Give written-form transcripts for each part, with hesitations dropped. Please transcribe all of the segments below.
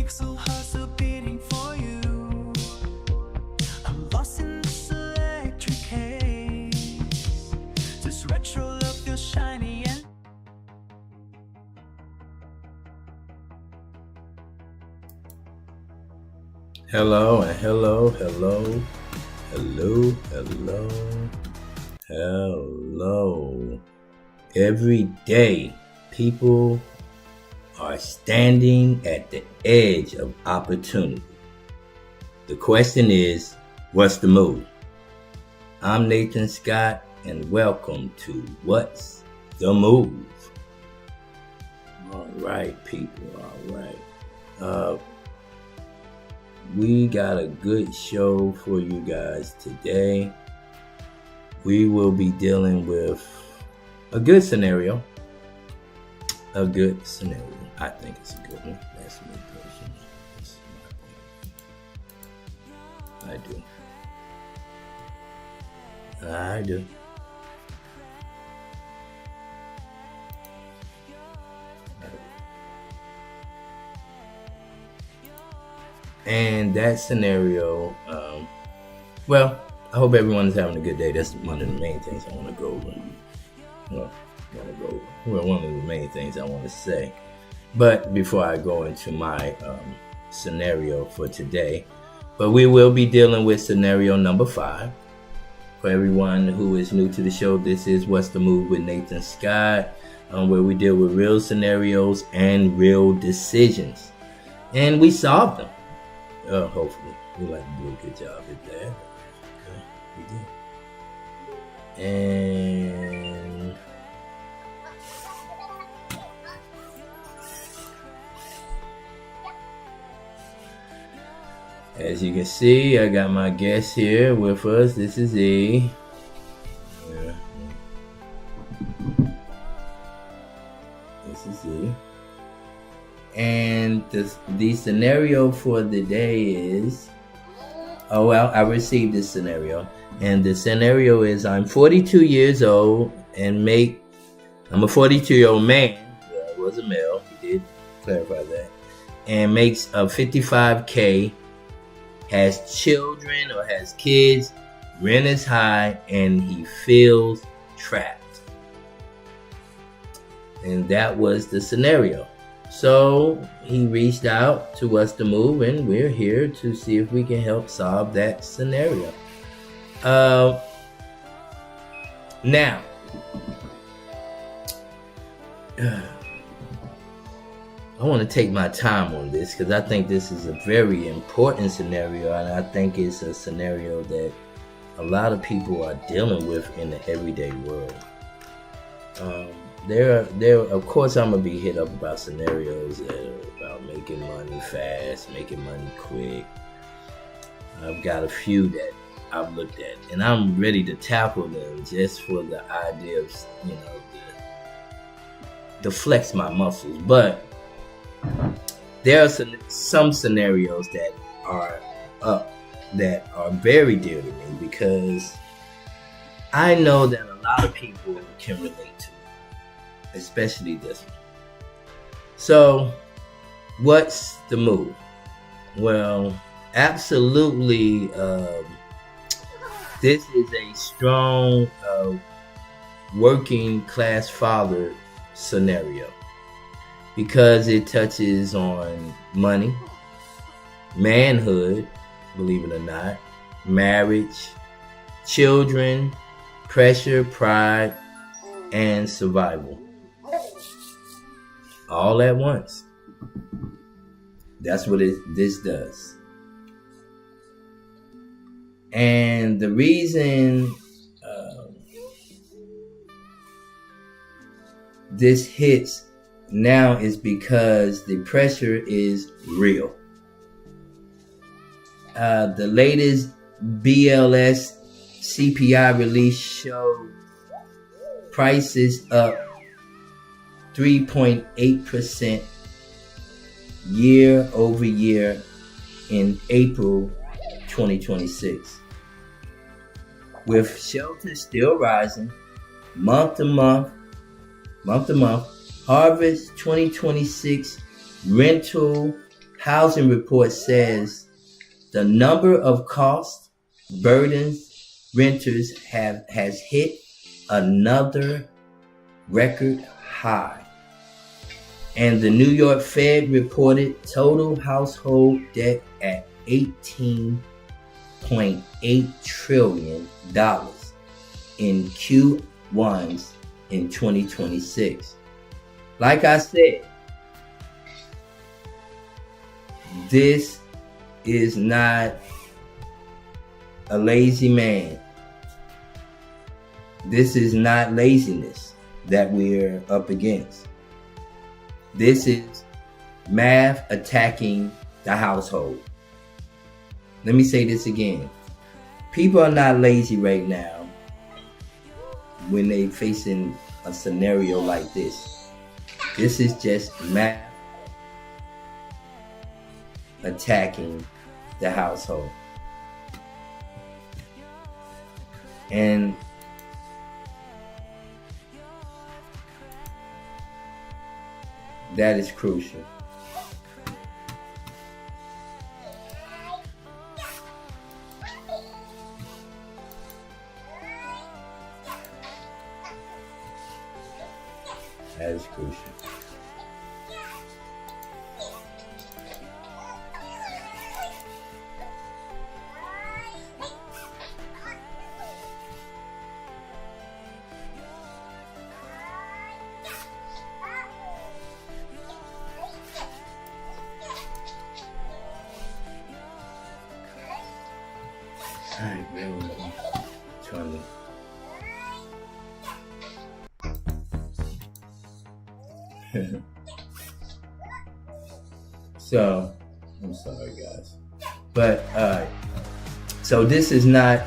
pixel hearts are beating for you. I'm lost in this electric haze. This retro look feels shiny and Hello and hello. Every day, people are standing at the edge of opportunity. The question is, what's the move? I'm Nathan Scott, and welcome to What's the Move? All right, people, all right. We got a good show for you guys today. We will be dealing with a good scenario. I think it's a good one. That's me personally. That's my point. I do. And that scenario, I hope everyone's having a good day. That's one of the main things I want to go over. One of the main things I want to say. But before I go into my scenario for today, but we will be dealing with scenario number 5. For everyone who is new to the show, this is What's the Move with Nathan Scott, where we deal with real scenarios and real decisions. And we solve them. Hopefully. We like to do a good job at that. Okay, we did. And as you can see, I got my guest here with us. This is E. This is E. And the scenario for the day is, I received this scenario. And the scenario is, I'm 42 years old and I'm a 42-year-old man. Yeah, I was a male. He did clarify that. And makes a $55K, has children or has kids, rent is high, and he feels trapped. And that was the scenario. So he reached out to us to move, and we're here to see if we can help solve that scenario. Now, I want to take my time on this because I think this is a very important scenario, and I think it's a scenario that a lot of people are dealing with in the everyday world. Of course, I'm gonna be hit up about scenarios that are about making money fast, making money quick. I've got a few that I've looked at, and I'm ready to tackle them just for the idea of, to flex my muscles. But there are some scenarios that are up that are very dear to me because I know that a lot of people can relate to it, especially this one. So, what's the move? Well, absolutely, this is a strong working class father scenario because it touches on money, manhood, believe it or not, marriage, children, pressure, pride, and survival. All at once. That's what this does. And the reason this hits now is because the pressure is real. The latest BLS CPI release showed prices up 3.8% year over year in April 2026. With shelters still rising month to month, Harvest 2026 rental housing report says the number of cost burdens renters has hit another record high. And the New York Fed reported total household debt at $18.8 trillion in Q1s in 2026. Like I said, this is not a lazy man. This is not laziness that we're up against. This is math attacking the household. Let me say this again. People are not lazy right now when they're facing a scenario like this. This is just math attacking the household. And that is crucial. That is crucial. I really trying to. So, I'm sorry, guys, but so this is not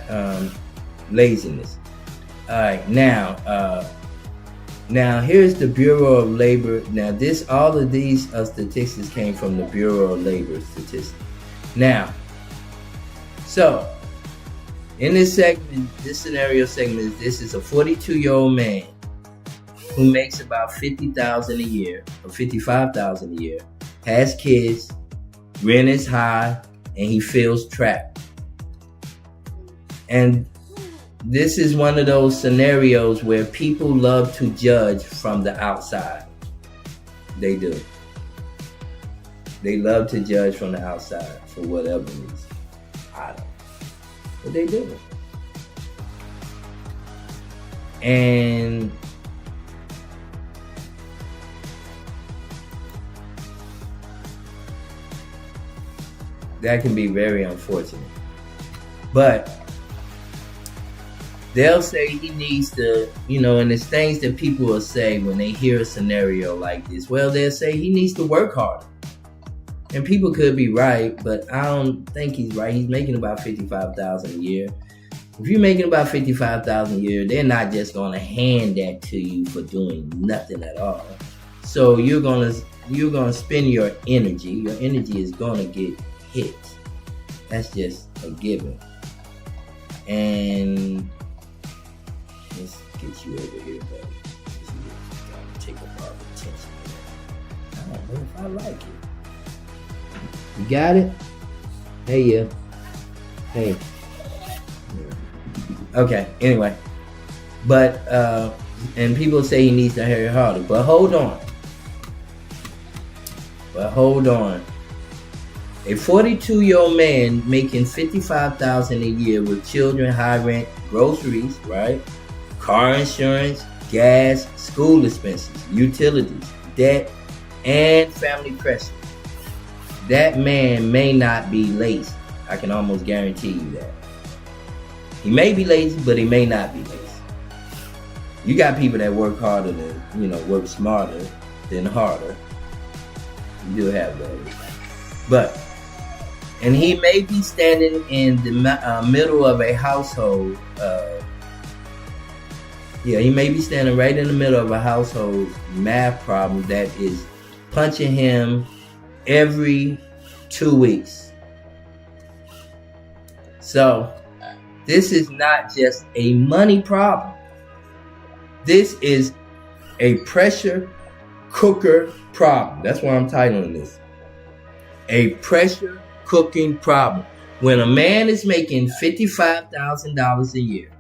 laziness. All right, now here's the Bureau of Labor. Now, all of these statistics came from the Bureau of Labor statistics. Now, so in this segment, this scenario segment, this is a 42-year-old man who makes about $50,000 a year or $55,000 a year, has kids, rent is high, and he feels trapped. And this is one of those scenarios where people love to judge from the outside. They do. They love to judge from the outside for whatever reason. I don't know. But they do. And that can be very unfortunate. But they'll say he needs to, and it's things that people will say when they hear a scenario like this. Well, they'll say he needs to work harder. And people could be right, but I don't think he's right. He's making about $55,000 a year. If you're making about $55,000 a year, they're not just going to hand that to you for doing nothing at all. So you're gonna spend your energy. Your energy is gonna get hit. That's just a given. And let's get you over here, buddy. Take up our attention. I don't know if I like it. You got it? Hey, you. Hey. Okay, anyway. But, and people say he needs to hurry harder. But hold on. A 42-year-old man making $55,000 a year with children, high rent, groceries, right? Car insurance, gas, school expenses, utilities, debt, and family pressure. That man may not be lazy. I can almost guarantee you that. He may be lazy, but he may not be lazy. You got people that work harder than, work smarter than harder. You do have those. But, and he may be standing in the middle of a household. He may be standing right in the middle of a household math problem that is punching him every 2 weeks. So, this is not just a money problem. This is a pressure cooker problem. That's why I'm titling this. a pressure cooking problem. When a man is making $55,000 a year,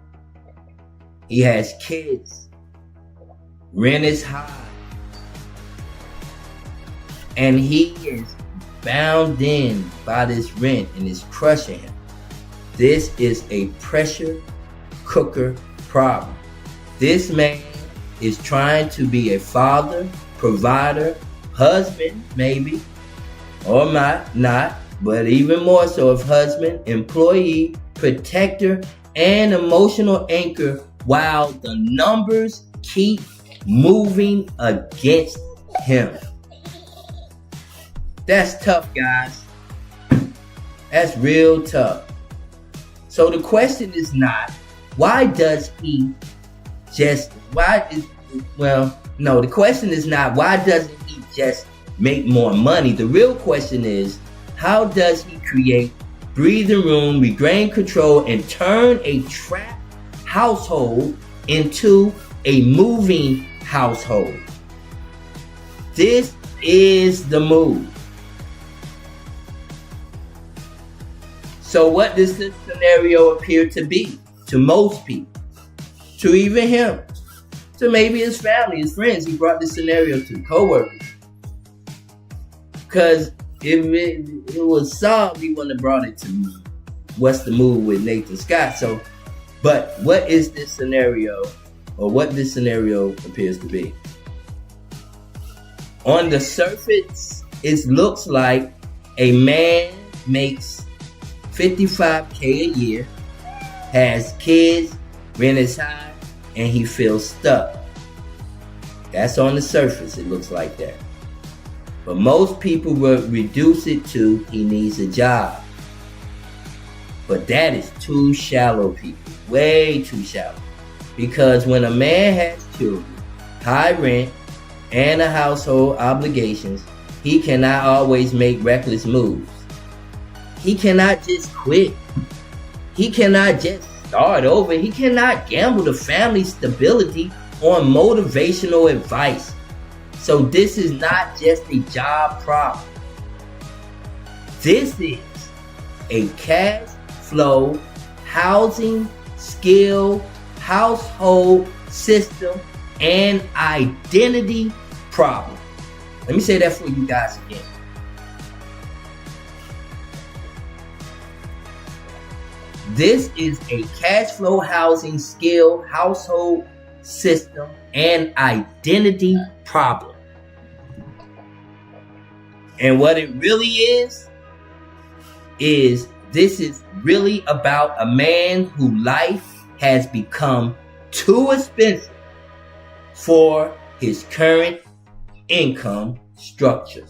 he has kids, rent is high, and he is bound in by this rent and it's crushing him. This is a pressure cooker problem. This man is trying to be a father, provider, husband, maybe, or not, but even more so of husband, employee, protector, and emotional anchor while the numbers keep moving against him. That's tough, guys. That's real tough. So the question is not, the question is not, why doesn't he just make more money? The real question is, how does he create breathing room, regain control, and turn a trapped household into a moving household? This is the move. So what does this scenario appear to be to most people? To even him? To maybe his family, his friends. He brought this scenario to coworkers. Because if it was solved, he wouldn't have brought it to me. What's the move with Nathan Scott? So, but what is this scenario, or what this scenario appears to be? On the surface, it looks like a man makes $55K a year, has kids, rent is high, and he feels stuck. That's on the surface, it looks like that. But most people will reduce it to he needs a job. But that is too shallow, people. Way too shallow. Because when a man has children, high rent, and a household obligations, he cannot always make reckless moves. He cannot just quit. He cannot just start over. He cannot gamble the family stability on motivational advice. So this is not just a job problem. This is a cash flow, housing, skill, household system, and identity problem. Let me say that for you guys again. This is a cash flow, housing, skill, household system, and identity problem. And what it really is this is really about a man whose life has become too expensive for his current income structure.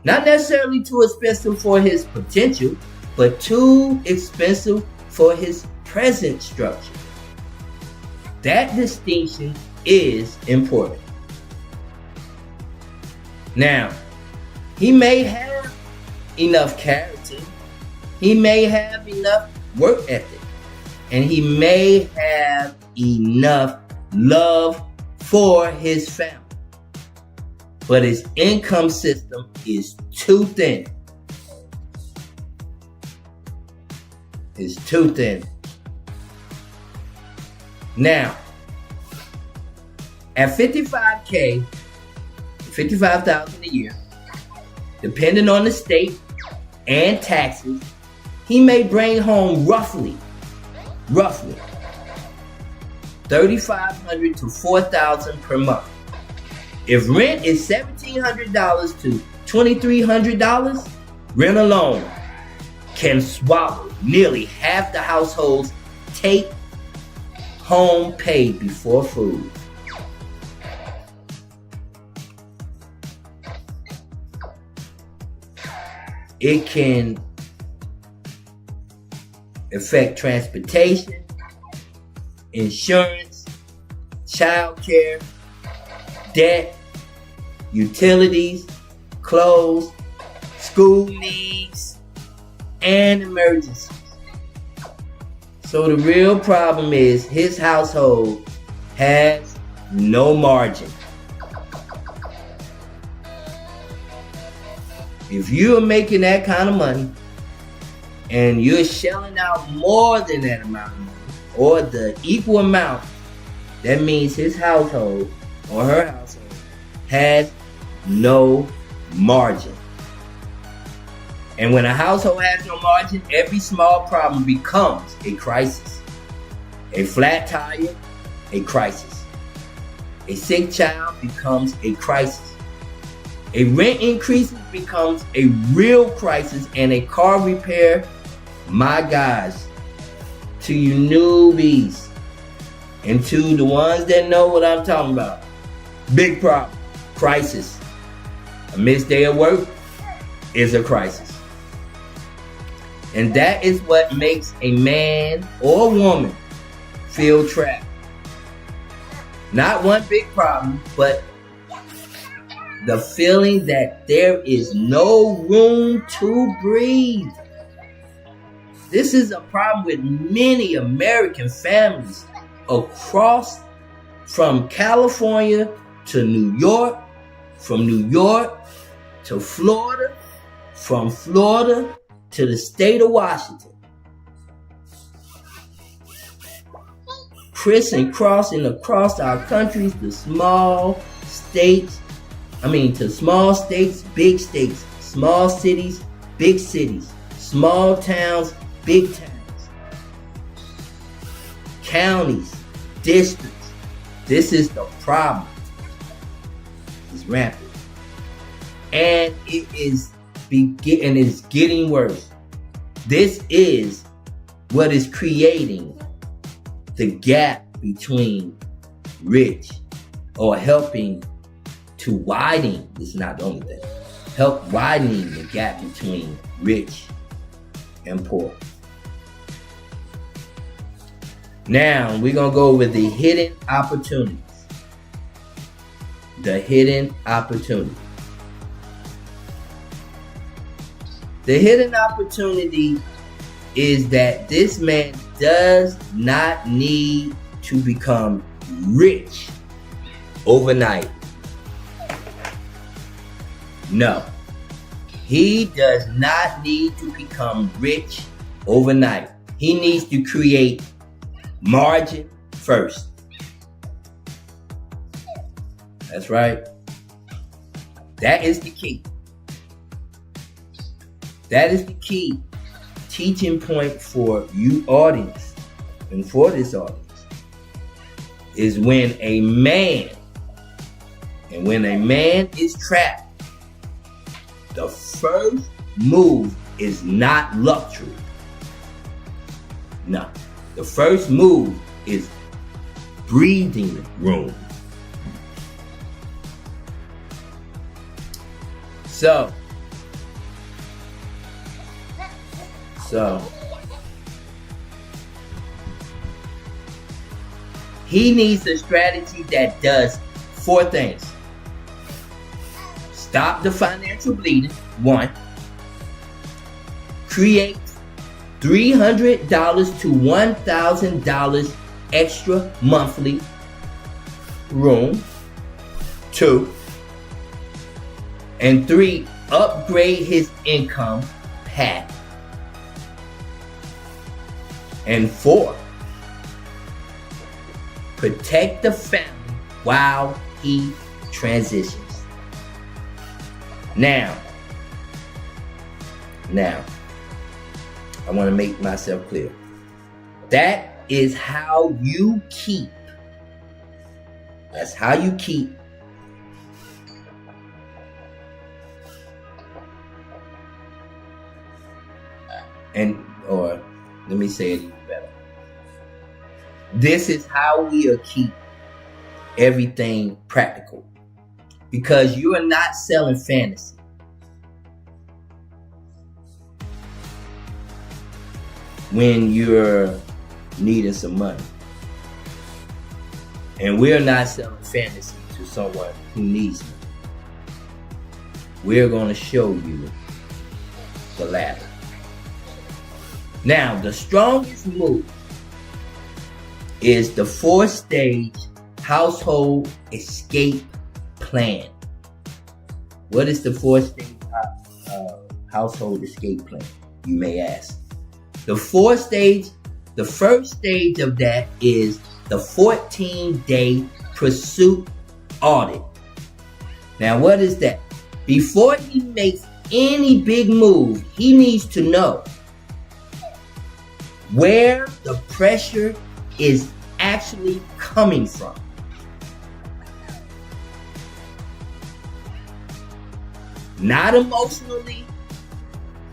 Not necessarily too expensive for his potential, but too expensive for his present structure. That distinction is important. Now, he may have enough character, he may have enough work ethic, and he may have enough love for his family. But his income system is too thin. It's too thin. Now, at $55K, $55,000 a year, depending on the state and taxes, he may bring home roughly $3,500 to $4,000 per month. If rent is $1,700 to $2,300, rent alone can swallow nearly half the household's take-home pay before food. It can affect transportation, insurance, childcare, debt, utilities, clothes, school needs, and emergencies. So the real problem is his household has no margin. If you're making that kind of money and you're shelling out more than that amount of money or the equal amount, that means his household or her household has no margin. And when a household has no margin, every small problem becomes a crisis. A flat tire, a crisis. A sick child becomes a crisis. A rent increase becomes a real crisis, and a car repair, my guys, to you newbies and to the ones that know what I'm talking about, big problem, crisis. A missed day of work is a crisis. And that is what makes a man or a woman feel trapped. Not one big problem, but the feeling that there is no room to breathe. This is a problem with many American families across from California to New York, from New York to Florida, from Florida to the state of Washington. Crossing across our countries to small states, big states, small cities, big cities, small towns, big towns, counties, districts. This is the problem. It's rampant. And it's getting worse. This is what is creating the gap between rich, or helping to widen, this is not the only thing, help widening the gap between rich and poor. Now, we're going to go with the hidden opportunities. The hidden opportunity. The hidden opportunity is that this man does not need to become rich overnight. No. He does not need to become rich overnight. He needs to create margin first. That's right. That is the key. That is the key teaching point for you audience, and for this audience, is when a man is trapped, the first move is not luxury. No. The first move is breathing room. So he needs a strategy that does 4 things. Stop the financial bleeding, 1. Create $300 to $1,000 extra monthly room, 2. And 3, upgrade his income path. And 4, protect the family while he transitions. Now, I want to make myself clear. That is how you keep. That's how you keep or let me say it even better. This is how we'll keep everything practical. Because you are not selling fantasy. When you're needing some money. And we're not selling fantasy to someone who needs money. We're going to show you the latter. Now, the strongest move is the 4-stage household escape plan. What is the 4-stage household escape plan, you may ask. The first stage of that is the 14-day pursuit audit. Now, what is that? Before he makes any big move, he needs to know where the pressure is actually coming from. Not emotionally,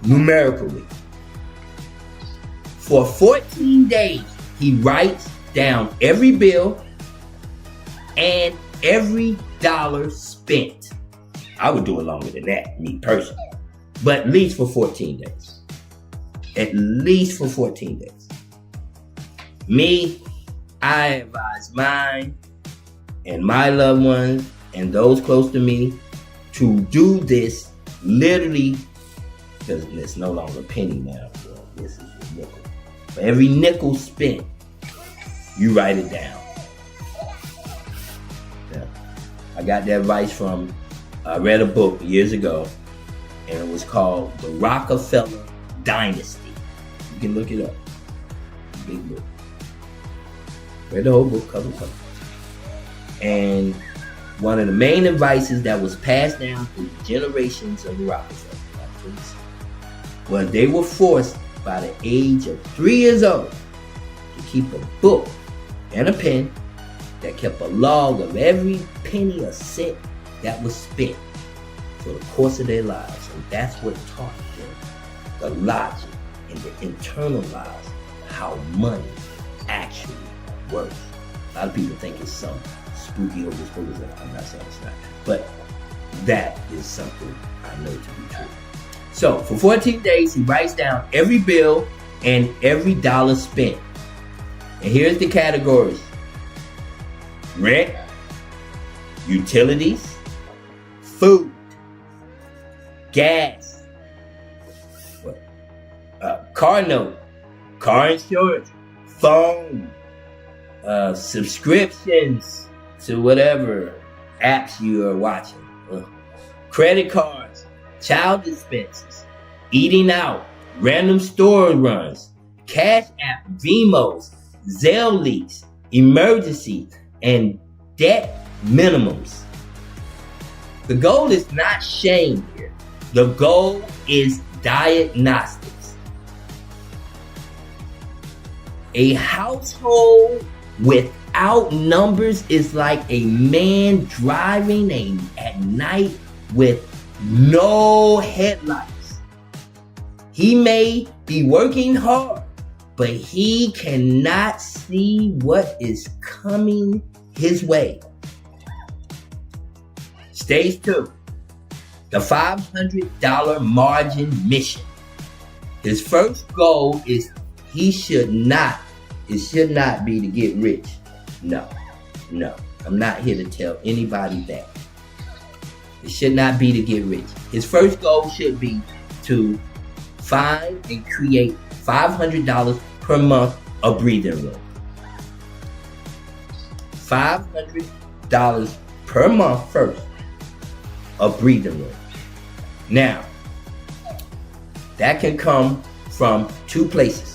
numerically. For 14 days, he writes down every bill and every dollar spent. I would do it longer than that, me personally. But at least for 14 days. At least for 14 days. Me, I advise mine and my loved ones and those close to me to do this literally, because it's no longer a penny now. So this is your nickel. For every nickel spent, you write it down. Yeah. I got that advice from, I read a book years ago, and it was called The Rockefeller Dynasty. You can look it up. Big book. Read the whole book, cover to cover. And one of the main advices that was passed down through the generations of the Rockefellers was they were forced by the age of 3 years old to keep a book and a pen that kept a log of every penny or cent that was spent for the course of their lives. And that's what taught them the logic and the internalized how money actually works. A lot of people think it's some spooky hocus pocus. I'm not saying it's not, but that is something I know to be true. So for 14 days, he writes down every bill and every dollar spent. And here's the categories: rent, utilities, food, gas, car note, car insurance, phone, subscriptions to whatever apps you are watching, credit cards, child expenses, eating out, random store runs, cash app, Vimos, Zelle leaks, emergency, and debt minimums. The goal is not shame here. The goal is diagnostics. A household without numbers is like a man driving at night with no headlights. He may be working hard, but he cannot see what is coming his way. Stage 2, the $500 margin mission. His first goal is it should not be to get rich. No, I'm not here to tell anybody that. It should not be to get rich. His first goal should be to find and create $500 per month of breathing room. $500 per month first of breathing room. Now, that can come from 2 places.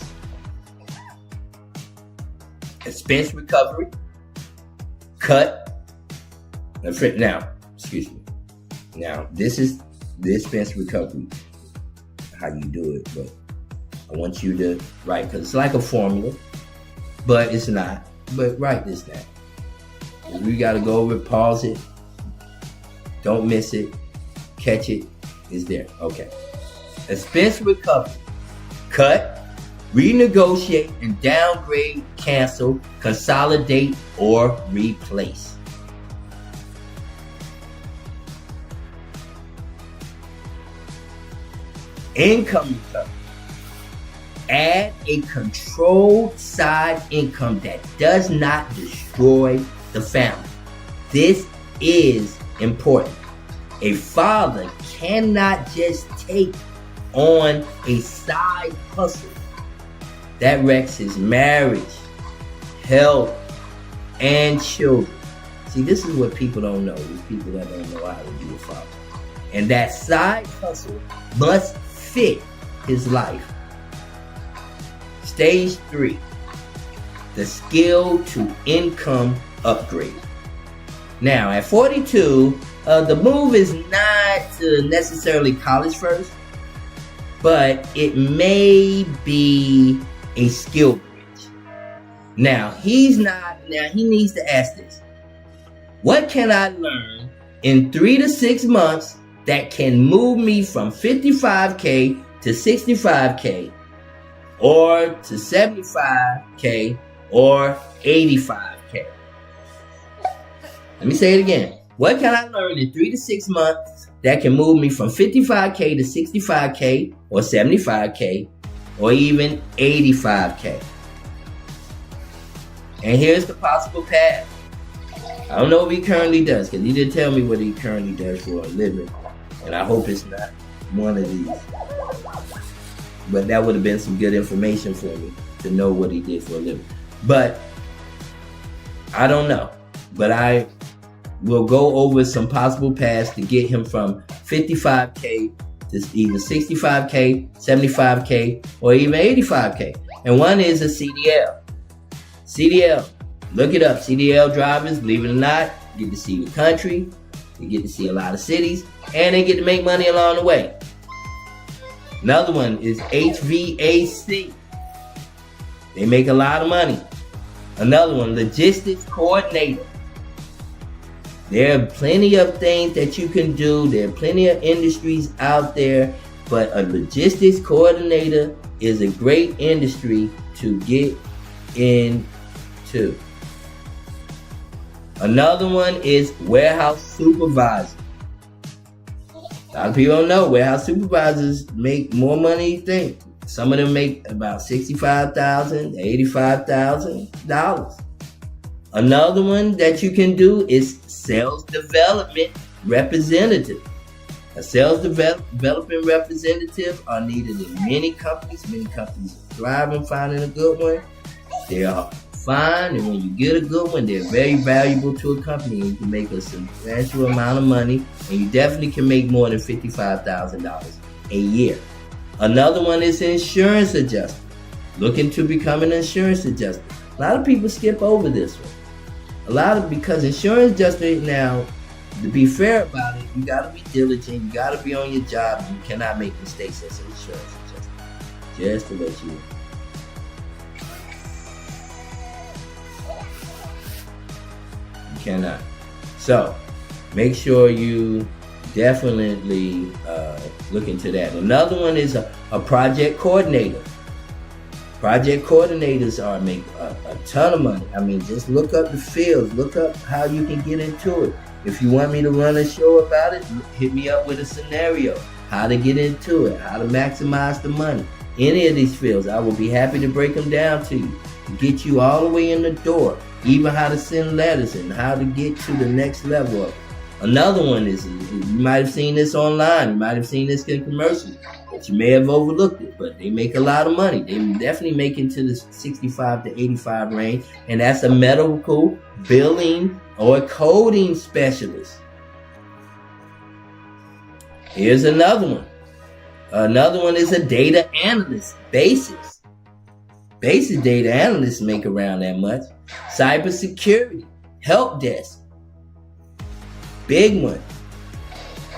Expense recovery, cut. Now, this is the expense recovery, how you do it, but I want you to write, because it's like a formula, but it's not. But write this down. We got to go over it, pause it, don't miss it, catch it, it's there. Okay. Expense recovery, cut, renegotiate and downgrade, cancel, consolidate, or replace. Income recovery. Add a controlled side income that does not destroy the family. This is important. A father cannot just take on a side hustle that wrecks his marriage, health, and children. See, this is what people don't know. These people that don't know how to be a father. And that side hustle must fit his life. Stage 3, the skill to income upgrade. Now, at 42, the move is not necessarily college first, but it may be a skill bridge. Now, he needs to ask this. What can I learn in 3 to 6 months that can move me from 55K to 65K, or to 75K, or 85K? Let me say it again. What can I learn in 3 to 6 months that can move me from 55K to 65K, or 75K, or even 85K? And here's the possible path. I don't know what he currently does, because he didn't tell me what he currently does for a living. And I hope it's not one of these. But that would have been some good information for me to know what he did for a living. But I don't know. But I will go over some possible paths to get him from 55K to either 65K, 75K, or even 85K. And one is a CDL. CDL. Look it up. CDL drivers, believe it or not, get to see the country, they get to see a lot of cities, and they get to make money along the way. Another one is HVAC. They make a lot of money. Another one, logistics coordinator. There are plenty of things that you can do. There are plenty of industries out there, but a logistics coordinator is a great industry to get into. Another one is warehouse supervisor. A lot of people don't know warehouse supervisors make more money than you think. Some of them make about $65,000, $85,000. Another one that you can do is sales development representative. A sales development representative are needed in many companies. Many companies are thriving finding a good one. They are fine, and when you get a good one, they're very valuable to a company, and you can make a substantial amount of money, and you definitely can make more than $55,000 a year. Another one is insurance adjuster. Looking to become an insurance adjuster. A lot of people skip over this one. Because insurance adjuster, now, to be fair about it, you gotta be diligent, you gotta be on your job, and you cannot make mistakes as an insurance adjuster. Just to let you know. Cannot. So make sure you definitely look into that. Another one is a project coordinator. Project coordinators make a ton of money. I mean, just look up the fields, look up how you can get into it. If you want me to run a show about it, hit me up with a scenario, how to get into it, how to maximize the money. Any of these fields, I will be happy to break them down to you, to get you all the way in the door. Even how to send letters and how to get to the next level of it. Another one is, you might have seen this online, you might have seen this in commercials, but you may have overlooked it, but they make a lot of money. They definitely make it to the 65 to 85 range, and that's a medical billing or coding specialist. Here's another one. Another one is a data analyst, basics. Basic data analysts make around that much. Cybersecurity, help desk, big one.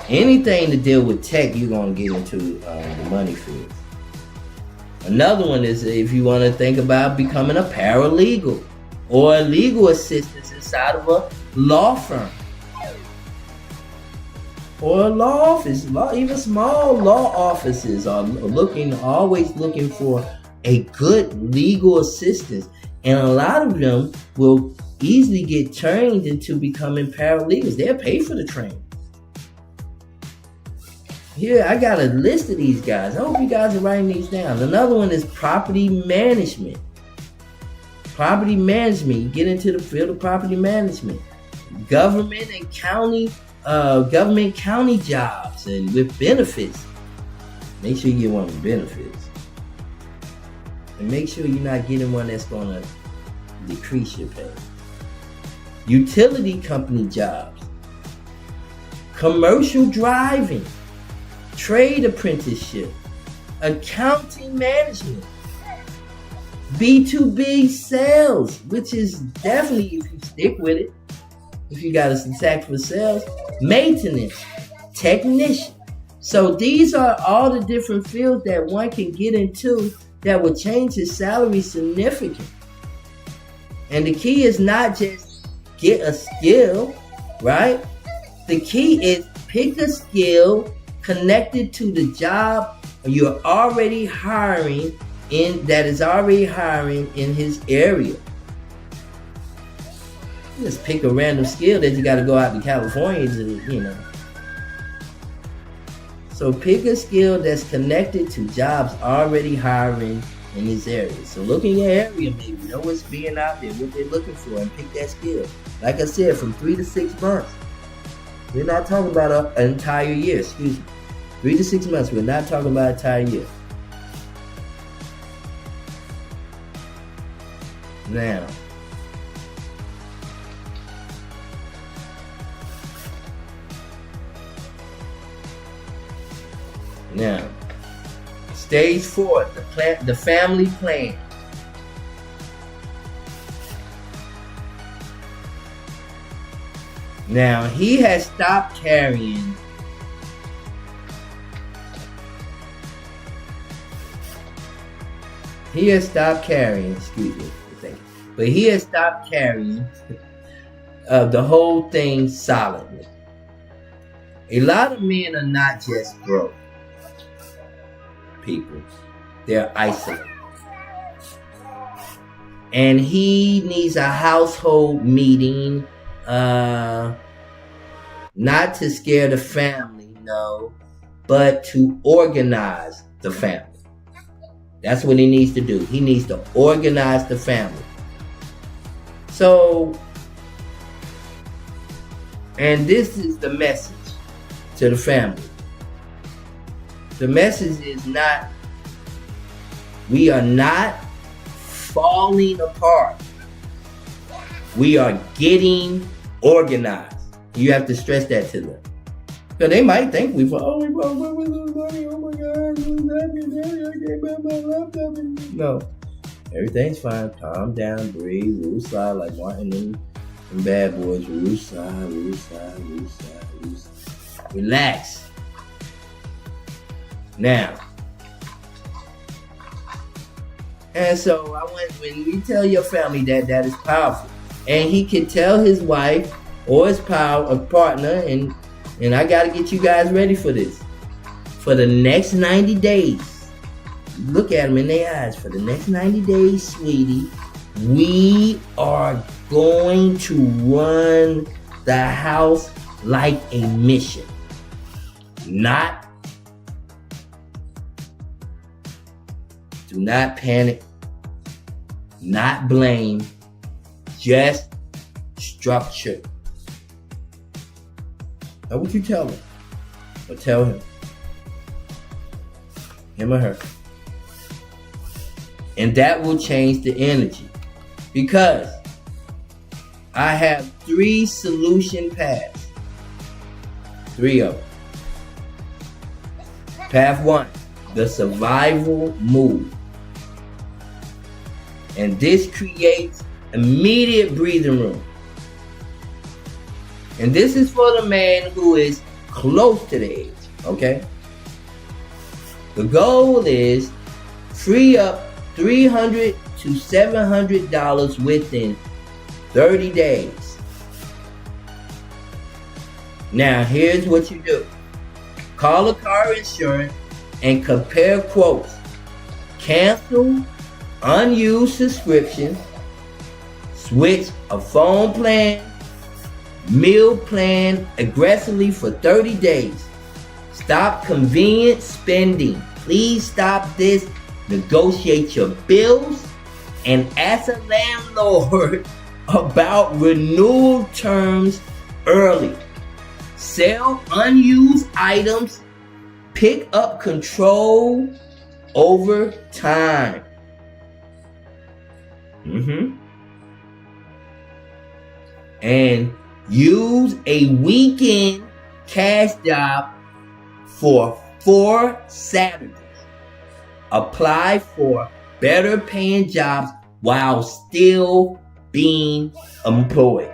Anything to deal with tech, you're gonna get into the money field. Another one is if you want to think about becoming a paralegal or a legal assistant inside of a law firm or a law office. Even small law offices are always looking for a good legal assistant, and a lot of them will easily get trained into becoming paralegals. They'll pay for the training. Here, I got a list of these guys. I hope you guys are writing these down. Another one is property management. Property management. You get into the field of property management. Government county jobs and with benefits. Make sure you get one with benefits. And make sure you're not getting one that's going to decrease your pay. Utility company jobs. Commercial driving. Trade apprenticeship. accounting management, B2B sales, which is definitely, if you stick with it, if you got a sack for sales, maintenance, technician. So these are all the different fields that one can get into that will change his salary significantly. And the key is not just get a skill, right? The key is pick a skill connected to the job you're already hiring in, that is already hiring in his area. Just pick a random skill that you got to go out to California to, So pick a skill that's connected to jobs already hiring in this area. So look in your area, maybe know what's being out there, what they're looking for, and pick that skill. Like I said, from 3 to 6 months. We're not talking about an entire year, excuse me. 3 to 6 months, we're not talking about an entire year. Now, stage 4, the family plan. Now, he has stopped carrying excuse me, but he has stopped carrying the whole thing solidly. A lot of men are not just broke people, they're isolated. And he needs a household meeting, not to scare the family, no, but to organize the family. That's what he needs to do. He needs to organize the family. So, and this is the message to the family. The message is not, we are not falling apart. We are getting organized. You have to stress that to them. Because they might think oh my God, no. Everything's fine. Calm down, breathe, woosah, like Martin and Bad Boys. Woosah. Relax. Now. And so when we tell your family that is powerful. And he can tell his wife or his partner, and I got to get you guys ready for this. For the next 90 days, look at them in their eyes. For the next 90 days, sweetie, we are going to run the house like a mission. Do not panic, not blame, just structure. Now what you tell him? Or tell him. Him or her. And that will change the energy. Because I have 3 solution paths. 3 of them. Path 1, the survival move. And this creates immediate breathing room. And this is for the man who is close to the edge, okay? The goal is free up $300 to $700 within 30 days. Now, here's what you do. Call a car insurance and compare quotes. Cancel unused subscriptions. Switch a phone plan, meal plan aggressively for 30 days. Stop convenient spending. Please stop this. Negotiate your bills and ask a landlord about renewal terms early. Sell unused items. Pick up control over time. And use a weekend cash job for 4 Saturdays. apply for better paying jobs while still being employed.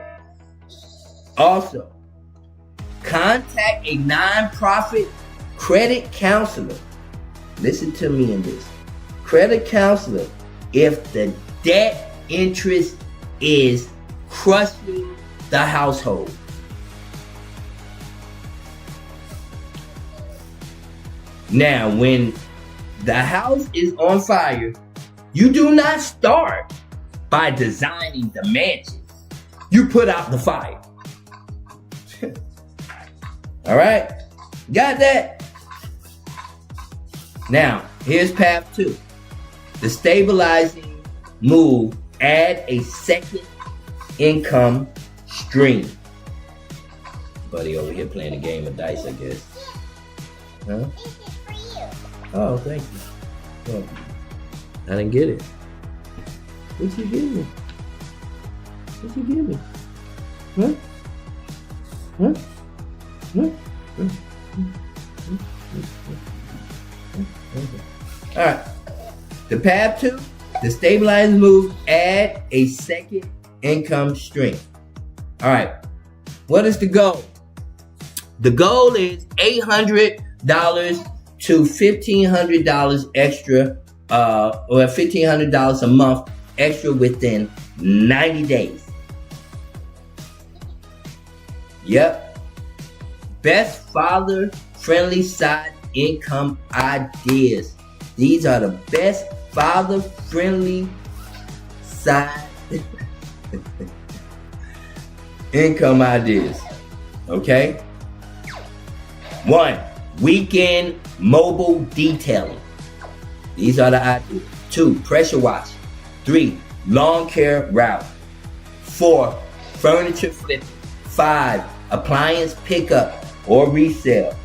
Also, contact a nonprofit credit counselor. Listen to me in this. Credit counselor if the debt interest is crushing the household. Now, when the house is on fire, you do not start by designing the mansion. You put out the fire. All right? Got that? Now, here's path 2. The stabilizing move, add a second income stream. Buddy over here playing a game of dice, I guess. Huh? Oh, thank you. Oh, I didn't get it. What'd you give me? What'd you give me? Huh? Huh? Huh? All right. The path 2, the stabilizing move, add a second income stream. All right. What is the goal? The goal is $800 to $1,500 extra, or $1,500 a month extra within 90 days. Yep. Best father-friendly side income ideas. These are the best father-friendly side income ideas. Okay? 1, weekend mobile detailing. These are the ideas. 2, pressure washing. 3, lawn care route. 4, furniture flipping. 5, appliance pickup or resale.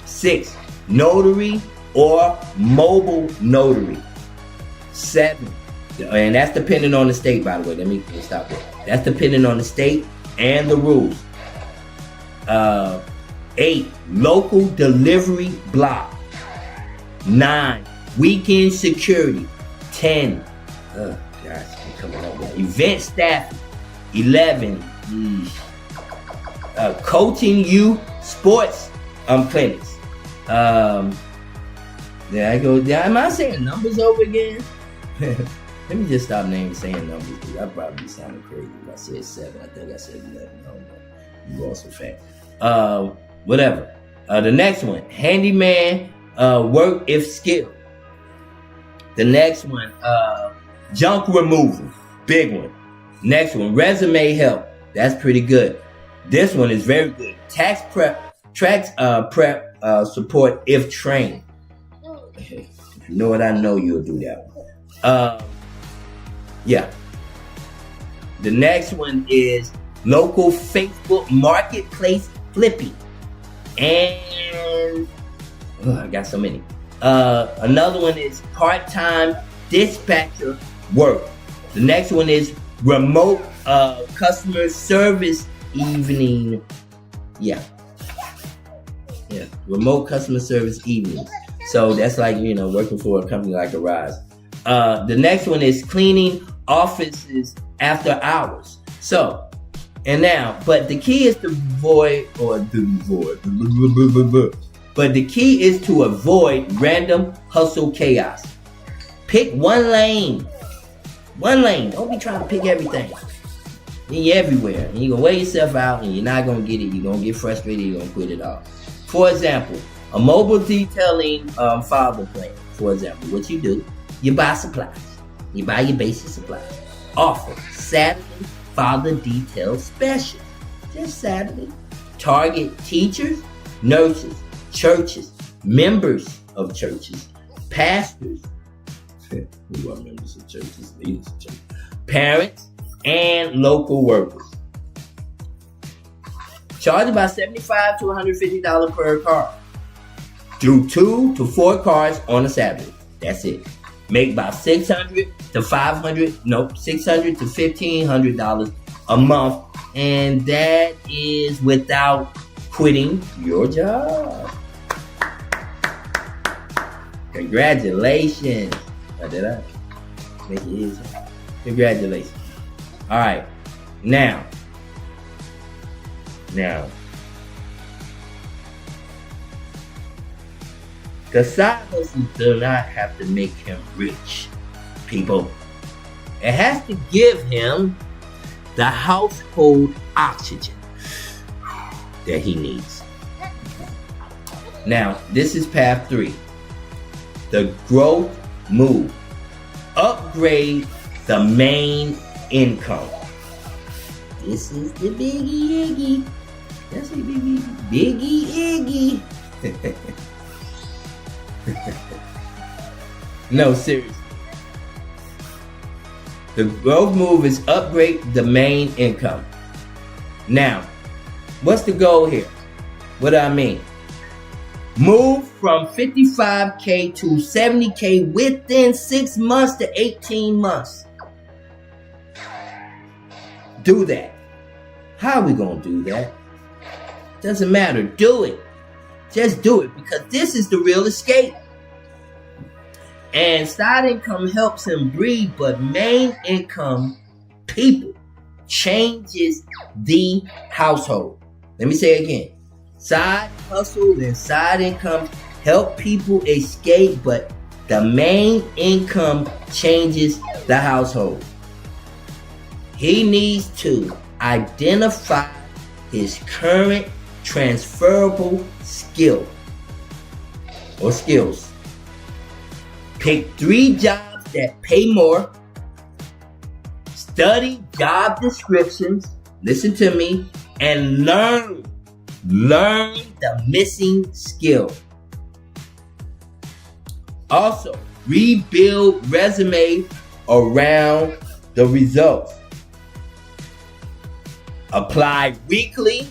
6, notary or mobile notary. 7, and that's depending on the state, by the way. Let me stop there. That's depending on the state and the rules. 8, local delivery block. 9, weekend security. 10, gosh, I'm coming up with event staffing. 11, coaching you sports clinics. There I go. Am I saying numbers over again? Let me just stop saying numbers, because I probably sounded crazy if I said 7. I think I said 11. I don't know. You also fat. Whatever. The next one, handyman work if skill. The next one, junk removal. Big one. Next one, resume help. That's pretty good. This one is very good. Tax prep support if trained. If you know what I know, you'll do that one. Yeah. The next one is local Facebook marketplace flipping. And I got so many. Another one is part-time dispatcher work. The next one is remote customer service evening. Yeah, remote customer service evenings. So that's like, working for a company like Arise. The next one is cleaning offices after hours. So, and now, but the key is to avoid random hustle chaos. Pick one lane. Don't be trying to pick everything. Then you're everywhere, and you're gonna wear yourself out, and you're not gonna get it. You're gonna get frustrated. You're gonna quit it off. For example, a mobile detailing father plan. For example, what you do, you buy supplies. You buy your basic supplies. Offer Saturday father detail special. Just Saturday. Target teachers, nurses, churches, members of churches, pastors. Who are members of churches? Leaders of churches. Parents and local workers. Charge about $75 to $150 per car. Do 2 to 4 cars on a Saturday. That's it. Make about $600 to $1,500 a month, and that is without quitting your job. Congratulations. Oh, did I make it easy? Congratulations. All right. Now. The side hustle does not have to make him rich, people. It has to give him the household oxygen that he needs. Now, this is path 3. The growth move. Upgrade the main income. This is the Biggie Iggy. That's a Biggie Iggy. No, seriously. The growth move is upgrade the main income. Now, what's the goal here? What do I mean? Move from 55K to 70K within 6 months to 18 months. Do that. How are we going to do that? Doesn't matter. Do it. Just do it, because this is the real escape. And side income helps him breathe, but main income, people, changes the household. Let me say it again. Side hustle and side income help people escape, but the main income changes the household. He needs to identify his current transferable skill or skills. Pick 3 jobs that pay more. Study job descriptions. Listen to me. And learn the missing skill. Also, rebuild resume around the results. Apply weekly.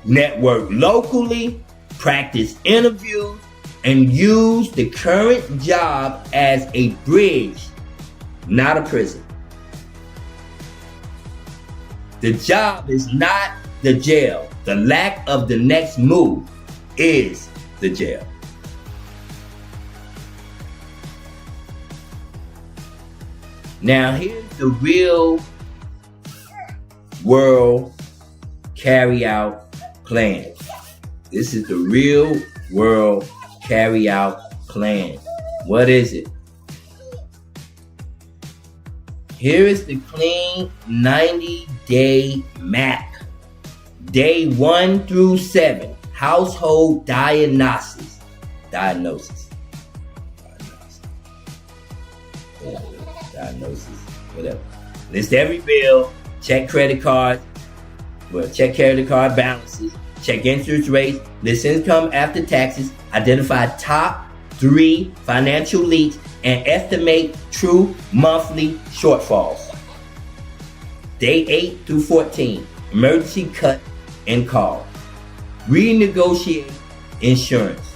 Network locally. Practice interviews. And use the current job as a bridge, not a prison. The job is not the jail. The lack of the next move is the jail. Now here's the real world carry out plan. This is the real world carry out plan. What is it? Here is the clean 90-day map. Day 1 through 7. Household diagnosis. Diagnosis. Whatever. List every bill. Check credit card. Check credit card balances. Check interest rates. List income after taxes. Identify top 3 financial leaks and estimate true monthly shortfalls. Day 8 through 14. Emergency cut and call. Renegotiate insurance.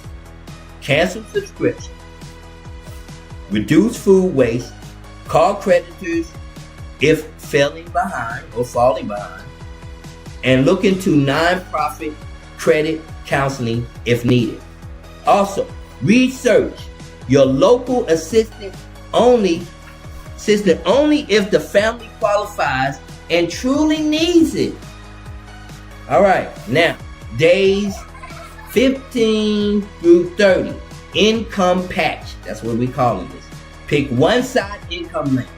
Cancel subscription. Reduce food waste. Call creditors if falling behind. And look into nonprofit credit counseling if needed. Also, research your local assistant only if the family qualifies and truly needs it. All right, now, days 15 through 30, income patch. That's what we're calling this. Pick one side income link.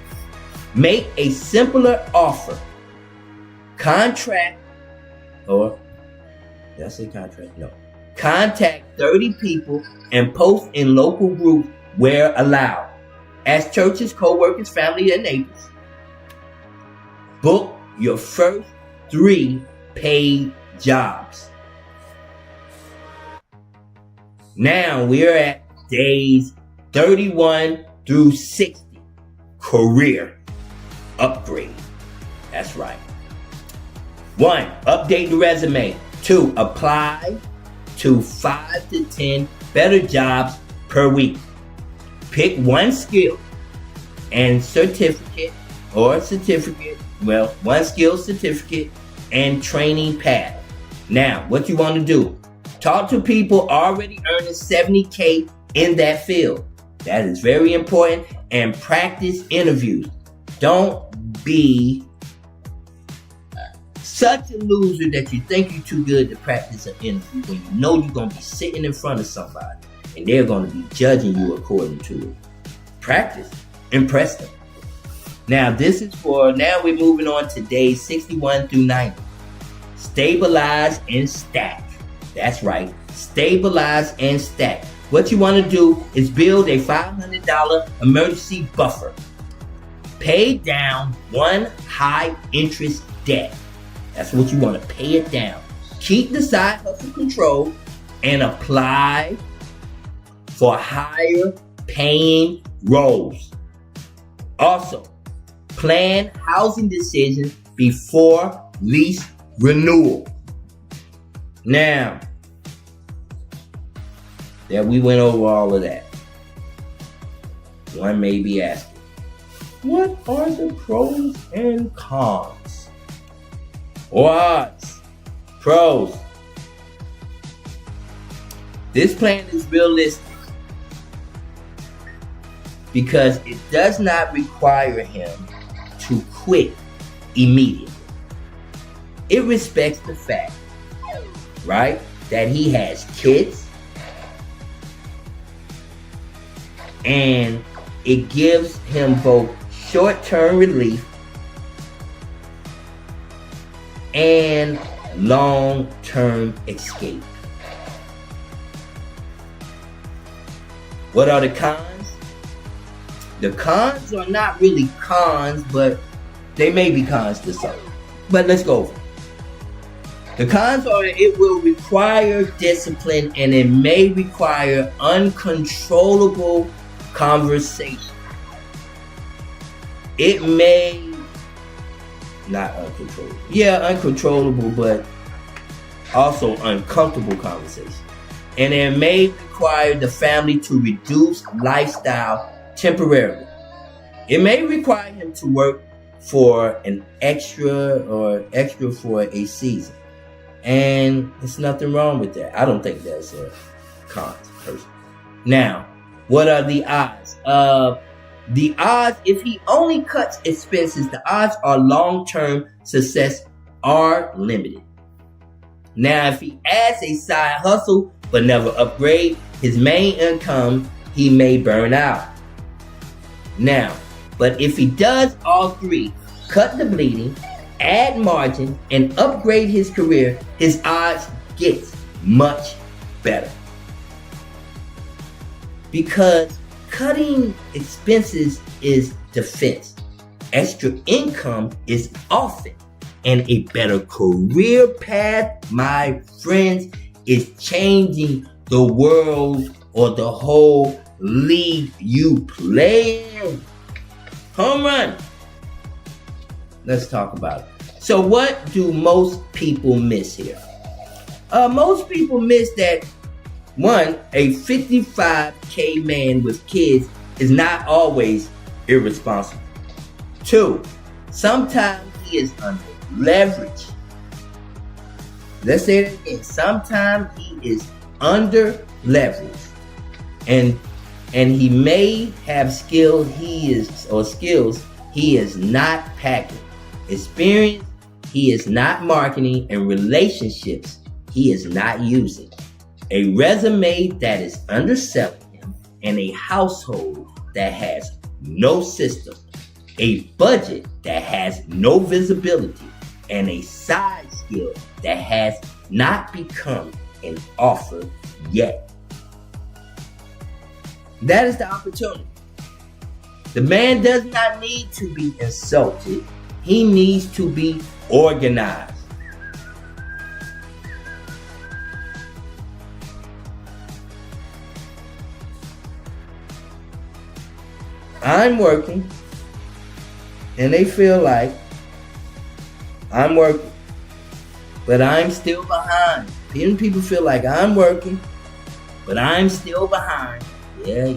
Make a simpler offer. Contact 30 people and post in local groups where allowed. Ask churches, co-workers, family, and neighbors. Book your first 3 paid jobs. Now we're at days 31 through 60. Career upgrade. That's right. 1. Update the resume. 2. Apply to 5 to 10 better jobs per week. Pick one skill and one skill certificate and training path. Now, what you want to do? Talk to people already earning 70K in that field. That is very important. And practice interviews. Don't be such a loser that you think you're too good to practice an interview when you know you're going to be sitting in front of somebody and they're going to be judging you according to it. Practice. Impress them. Now we're moving on to days 61 through 90. Stabilize and stack. That's right. Stabilize and stack. What you want to do is build a $500 emergency buffer. Pay down one high interest debt. That's what you want to pay it down. Keep the side hustle control and apply for higher paying roles. Also, plan housing decisions before lease renewal. Now, that we went over all of that, one may be asking, what are the pros and cons? Odds. Pros. This plan is realistic because it does not require him to quit immediately. It respects the fact, right, that he has kids, and it gives him both short-term relief and long-term escape. What are the cons? The cons are not really cons, but they may be cons to some. But let's go over. The cons are it will require discipline and it may require uncontrollable conversation. It may not uncontrollable. Yeah, uncontrollable, but also uncomfortable conversation. And it may require the family to reduce lifestyle temporarily. It may require him to work for an extra for a season. And there's nothing wrong with that. I don't think that's a con, personally. Now, what are the odds? The odds, if he only cuts expenses, the odds are long-term success are limited. Now, if he adds a side hustle but never upgrade his main income, he may burn out. Now, but if he does all three, cut the bleeding, add margin, and upgrade his career, his odds gets much better. Because cutting expenses is defense. Extra income is offense. And a better career path, my friends, is changing the world or the whole league you play in. Home run. Let's talk about it. So what do most people miss here? Most people miss that, one, a 55K man with kids is not always irresponsible. Two, sometimes he is under leverage. Let's say it again. Sometimes he is under leverage. And he may have skills he is not packing. Experience he is not marketing, and relationships he is not using. A resume that is underselling him, and a household that has no system. A budget that has no visibility, and a side skill that has not become an offer yet. That is the opportunity. The man does not need to be insulted. He needs to be organized. I'm working, and they feel like I'm working, but I'm still behind. People feel like I'm working, but I'm still behind. Yeah,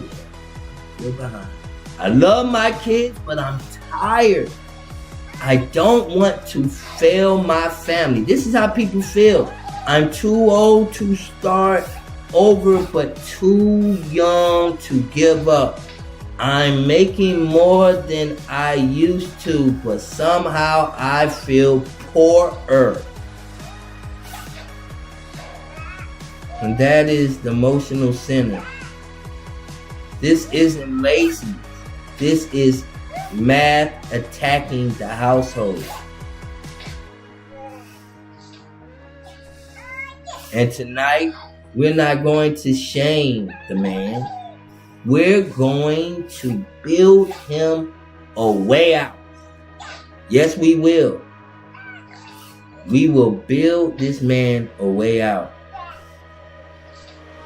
still behind. I love my kids, but I'm tired. I don't want to fail my family. This is how people feel. I'm too old to start over but too young to give up. I'm making more than I used to, but somehow I feel poorer. And that is the emotional center. This isn't laziness. This is math attacking the household. And tonight, we're not going to shame the man. We're going to build him a way out. Yes, we will. We will build this man a way out.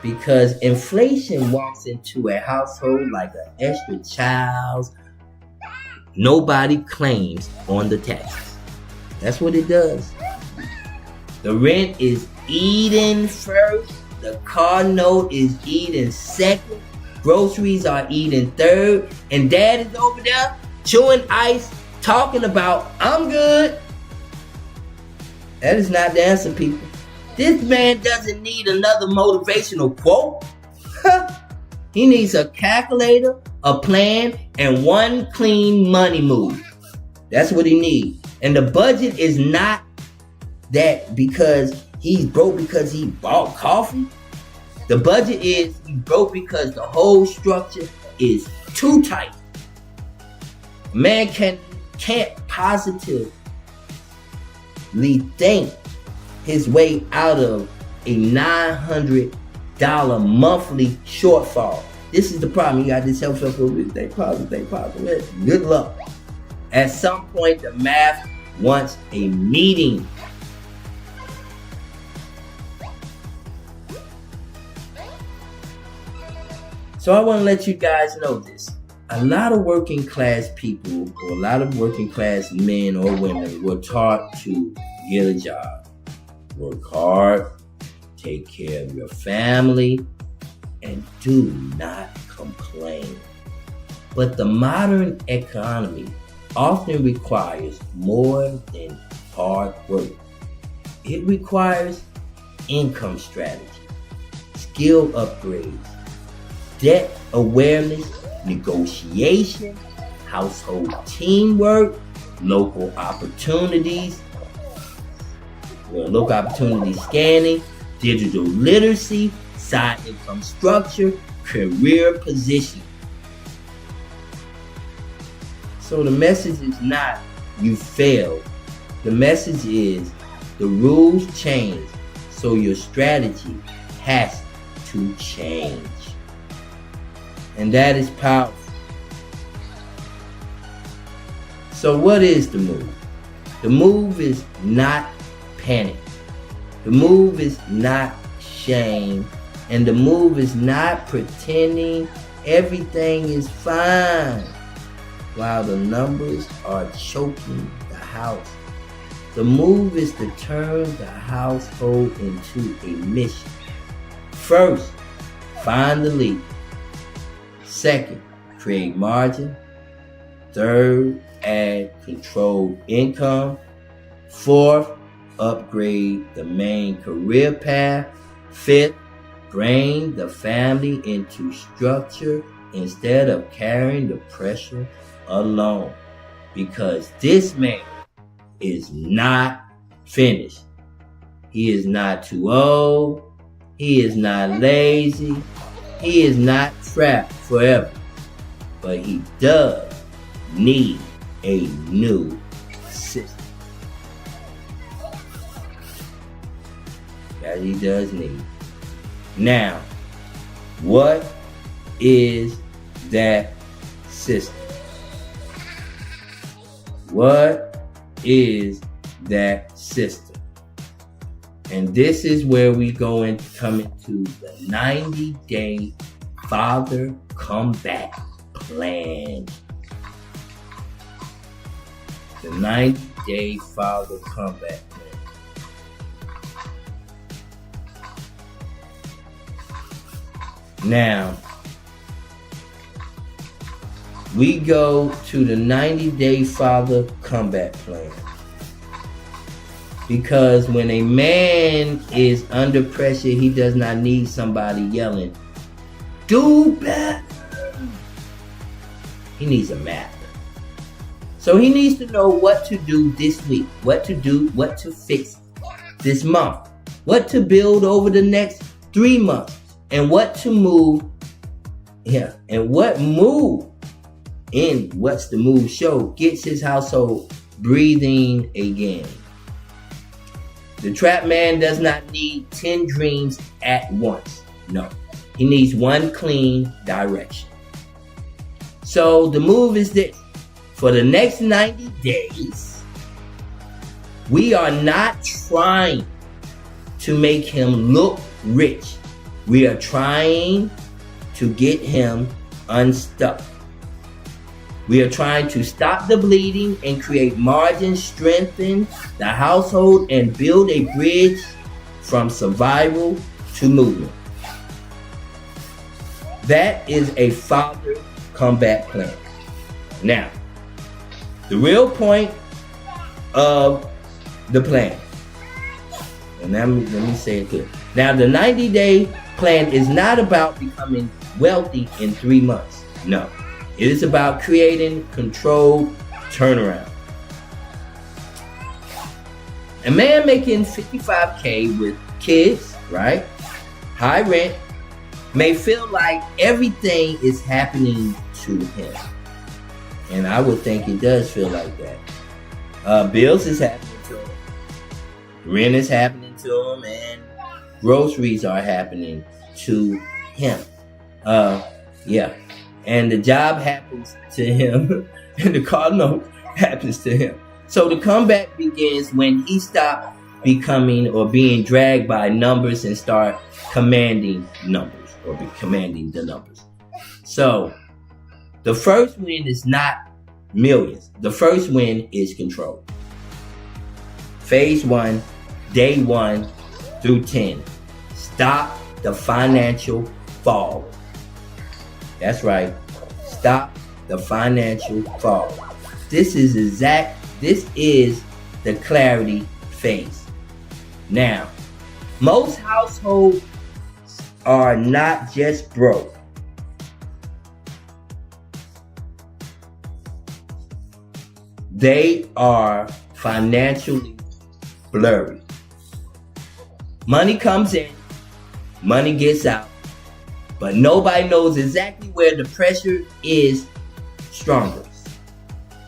Because inflation walks into a household like an extra child's. Nobody claims on the taxes. That's what it does. The rent is eating first. The car note is eating second. Groceries are eating third. And dad is over there chewing ice, talking about, I'm good. That is not the answer, people. This man doesn't need another motivational quote. He needs a calculator, a plan, and one clean money move. That's what he needs. And the budget is not that because he's broke because he bought coffee. The budget is he's broke because the whole structure is too tight. Man can't positively think his way out of a $900 monthly shortfall. This is the problem. You got this help with think positive. Good luck. At some point, the math wants a meeting. So I want to let you guys know this. A lot of working class people, or a lot of working class men or women were taught to get a job. Work hard, take care of your family, and do not complain. But the modern economy often requires more than hard work. It requires income strategy, skill upgrades, debt awareness, negotiation, household teamwork, local opportunity scanning, digital literacy, side income structure, career positioning. So the message is not you failed. The message is the rules change, so your strategy has to change. And that is powerful. So what is the move? The move is not panic. The move is not shame. And the move is not pretending everything is fine while the numbers are choking the house. The move is to turn the household into a mission. First, find the leak. Second, create margin. Third, add controlled income. Fourth, upgrade the main career path. Fifth, bring the family into structure instead of carrying the pressure alone. Because this man is not finished. He is not too old. He is not lazy. He is not trapped forever. But he does need a new system. That he does need. Now, what is that system? What is that system? And this is where we come into the 90-day father comeback plan. The 90-day father comeback plan. Now, we go to the 90-day father comeback plan. Because when a man is under pressure, he does not need somebody yelling, do better. He needs a map. So he needs to know what to do this week, what to do, what to fix this month, what to build over the next 3 months, and what to move. Yeah, and what move in What's the Move show gets his household breathing again. The trap man does not need 10 dreams at once. No, he needs one clean direction. So the move is this. For the next 90 days, we are not trying to make him look rich. We are trying to get him unstuck. We are trying to stop the bleeding and create margin, strengthen the household, and build a bridge from survival to movement. That is a father combat plan. Now, the real point of the plan, and let me say it clear. Now, the 90-day plan is not about becoming wealthy in 3 months. No. It is about creating controlled turnaround. A man making $55K with kids, right? High rent, may feel like everything is happening to him. And I would think it does feel like that. Bills is happening to him. Rent is happening to him, and groceries are happening to him. Yeah. And the job happens to him, and the car note happens to him. So the comeback begins when he stops becoming or being dragged by numbers and start commanding numbers or commanding the numbers. So the first win is not millions. The first win is control. Phase 1, day 1 through 10. Stop the financial fall. That's right. Stop the financial fall. This is the clarity phase. Now, most households are not just broke. They are financially blurry. Money comes in, money gets out. But nobody knows exactly where the pressure is strongest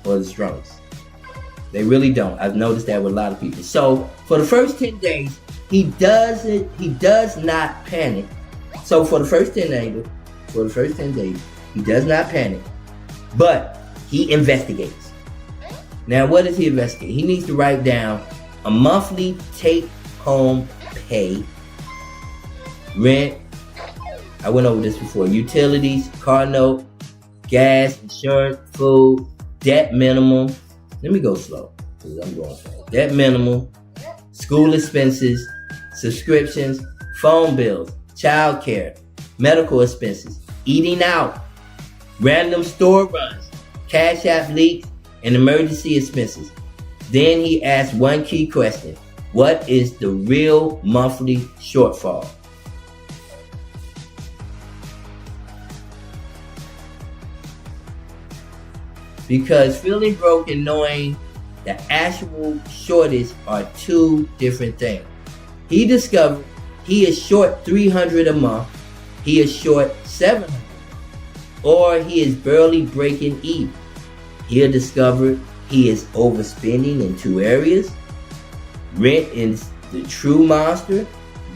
or the strongest. They really don't. I've noticed that with a lot of people. So for the first 10 days, he does not panic. So for the first 10 days, he does not panic, but he investigates. Now, what does he investigate? He needs to write down a monthly take-home pay, rent. I went over this before. Utilities, car note, gas, insurance, food, debt minimum. Let me go slow because I'm going fast. Debt minimum, school expenses, subscriptions, phone bills, child care, medical expenses, eating out, random store runs, cash app leaks, and emergency expenses. Then he asks one key question. What is the real monthly shortfall? Because feeling broke and knowing the actual shortage are two different things. He discovered he is short $300 a month, he is short $700, or he is barely breaking even. He'll discover he is overspending in 2 areas. Rent is the true monster.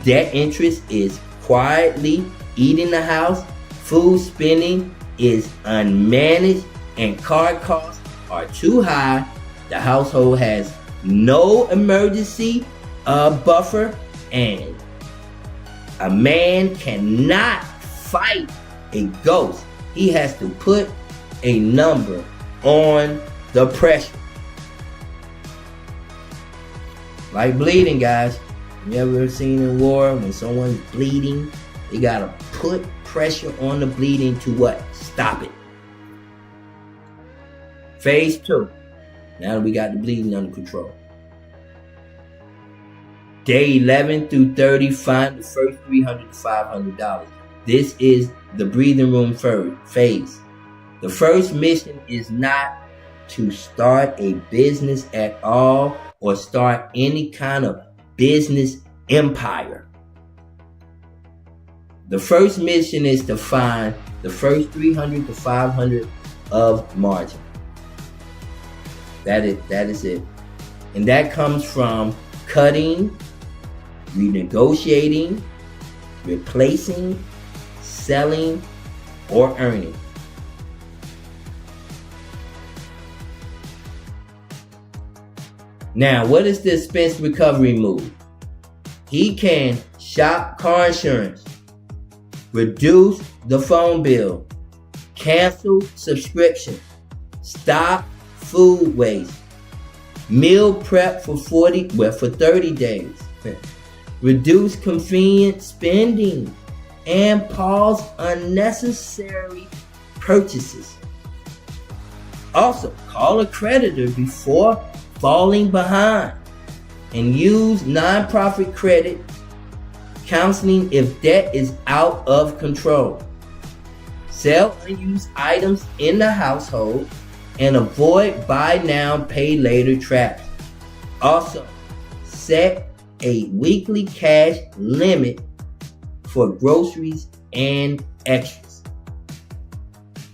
Debt interest is quietly eating the house. Food spending is unmanaged. And car costs are too high. The household has no emergency buffer, and a man cannot fight a ghost. He has to put a number on the pressure. Like bleeding, guys. You ever seen in war when someone's bleeding, they gotta put pressure on the bleeding to what? Stop it. Phase 2. Now that we got the bleeding under control. Day 11 through 30, find the first $300 to $500. This is the breathing room phase. The first mission is not to start a business at all or start any kind of business empire. The first mission is to find the first 300 to 500 of margin. That is it. And that comes from cutting, renegotiating, replacing, selling, or earning. Now, what is the expense recovery move? He can shop car insurance, reduce the phone bill, cancel subscription, stop food waste, meal prep for 30 days, reduce convenient spending, and pause unnecessary purchases. Also, call a creditor before falling behind, and use nonprofit credit counseling if debt is out of control. Sell unused items in the household and avoid buy now, pay later traps. Also, set a weekly cash limit for groceries and extras.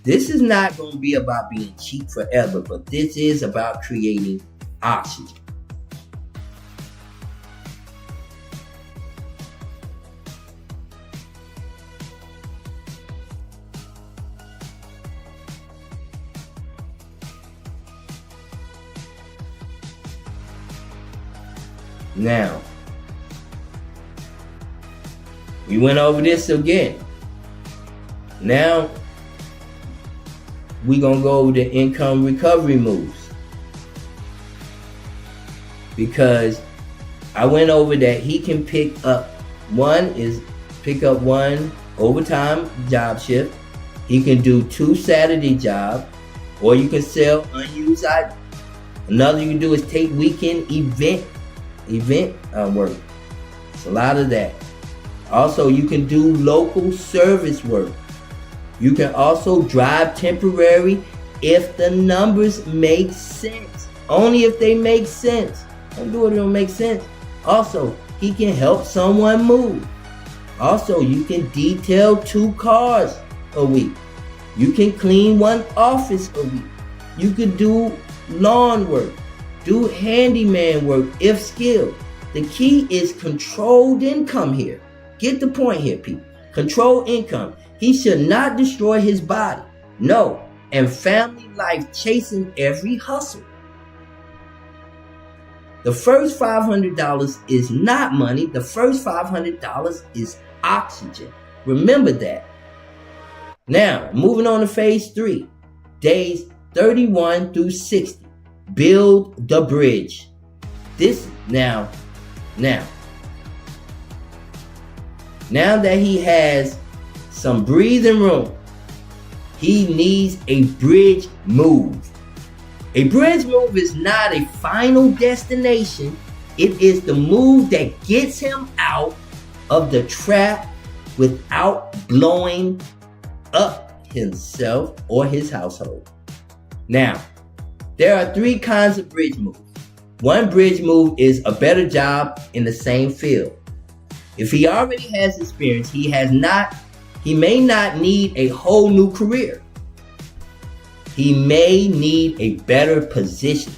This is not going to be about being cheap forever, but this is about creating oxygen. Now, we went over this again. Now, we're going to go over the income recovery moves. Because I went over that he can pick up one overtime job shift. He can do 2 Saturday jobs, or you can sell unused items. Another you can do is take weekend event work. It's a lot of that. Also, you can do local service work. You can also drive temporary if the numbers make sense. Only if they make sense. Don't do it if it don't make sense. Also, he can help someone move. Also, you can detail 2 cars a week. You can clean 1 office a week. You can do lawn work. Do handyman work if skilled. The key is controlled income here. Get the point here, people. Controlled income. He should not destroy his body. No. And family life chasing every hustle. The first $500 is not money. The first $500 is oxygen. Remember that. Now, moving on to phase 3. Days 31 through 60. Build the bridge. Now that he has some breathing room, he needs a bridge move. A bridge move is not a final destination. It is the move that gets him out of the trap without blowing up himself or his household. Now, there are 3 kinds of bridge moves. One bridge move is a better job in the same field. If he already has experience, he may not need a whole new career. He may need a better position.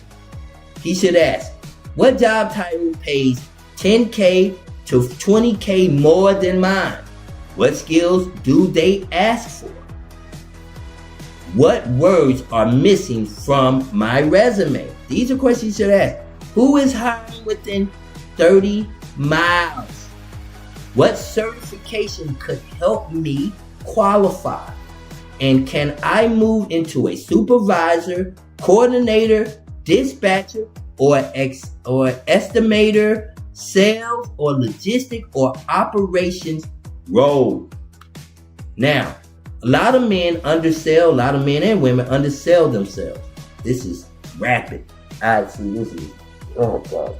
He should ask, what job title pays $10K to $20K more than mine? What skills do they ask for? What words are missing from my resume? These are questions you should ask. Who is hiring within 30 miles? What certification could help me qualify? And can I move into a supervisor, coordinator, dispatcher, or estimator, sales, or logistic, or operations role? Now, a lot of men undersell, a lot of men and women undersell themselves. This is rapid. Actually, this is, oh God,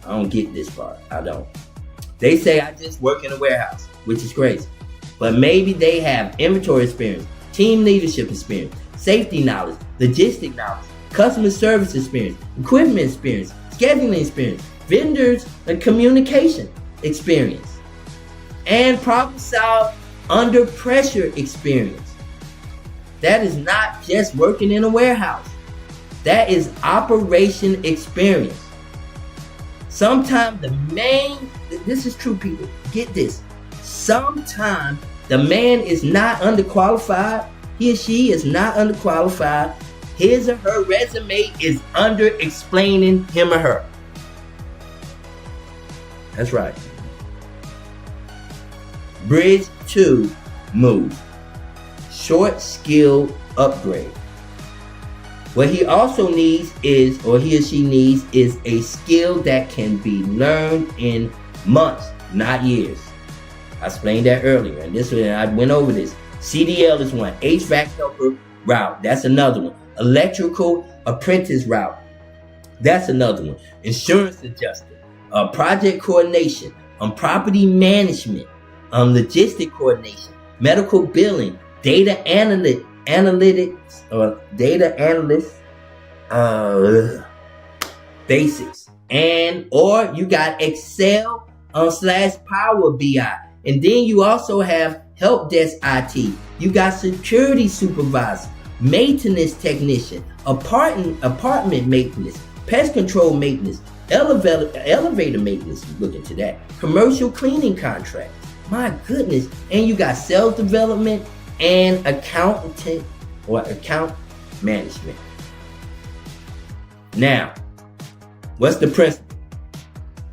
I don't get this part. I don't. They say I just work in a warehouse, which is crazy. But maybe they have inventory experience, team leadership experience, safety knowledge, logistic knowledge, customer service experience, equipment experience, scheduling experience, vendors and communication experience, and problem solve under pressure experience. That is not just working in a warehouse. That is operation experience. Sometimes this is true, people, get this. Sometimes the man is not underqualified. He or she is not underqualified. His or her resume is under explaining him or her. That's right. Bridge 2 move. Short skill upgrade. What he also needs is, or he or she needs, is a skill that can be learned in months, not years. I explained that earlier, and I went over this. CDL is one. HVAC helper route. That's another one. Electrical apprentice route. That's another one. Insurance adjuster. Project coordination. Property management. Logistic coordination. Medical billing. Data analytics. Data analyst. Basics. Or you got Excel / Power BI. And then you also have help desk IT. You got security supervisor, maintenance technician, apartment maintenance, pest control maintenance, elevator maintenance. Look into that. Commercial cleaning contract. My goodness. And you got sales development and accountant or account management. Now, what's the principle?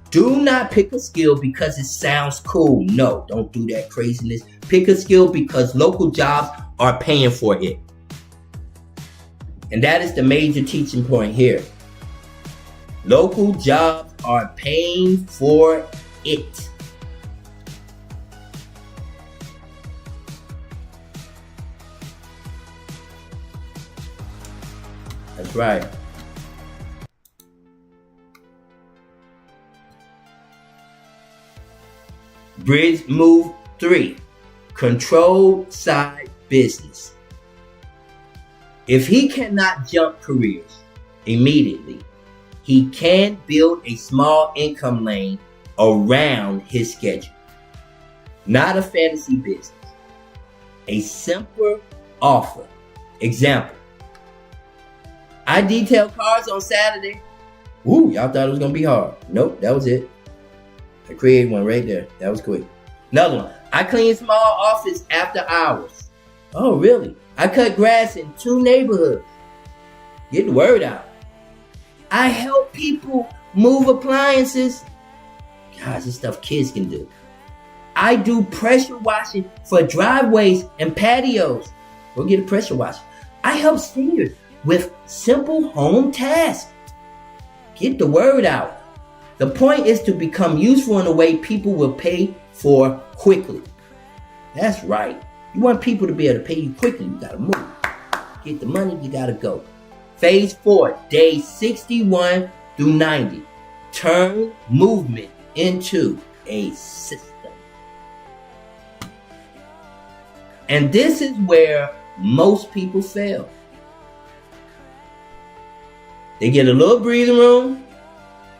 Do not pick a skill because it sounds cool. No, don't do that craziness. Pick a skill because local jobs are paying for it. And that is the major teaching point here. Local jobs are paying for it. That's right. Bridge move 3, control side business. If he cannot jump careers immediately, he can build a small income lane around his schedule. Not a fantasy business. A simple offer. Example. I detail cars on Saturday. Ooh, y'all thought it was gonna be hard. Nope, that was it. I created one right there. That was quick. Another one. I clean small office after hours. Oh, really? I cut grass in 2 neighborhoods. Get the word out. I help people move appliances. Gosh, this stuff kids can do. I do pressure washing for driveways and patios. Go get a pressure washer. I help seniors with simple home tasks. Get the word out. The point is to become useful in a way people will pay for quickly. That's right. You want people to be able to pay you quickly, you gotta move. Get the money, you gotta go. Phase 4, days 61 through 90. Turn movement into a system. And this is where most people fail. They get a little breathing room,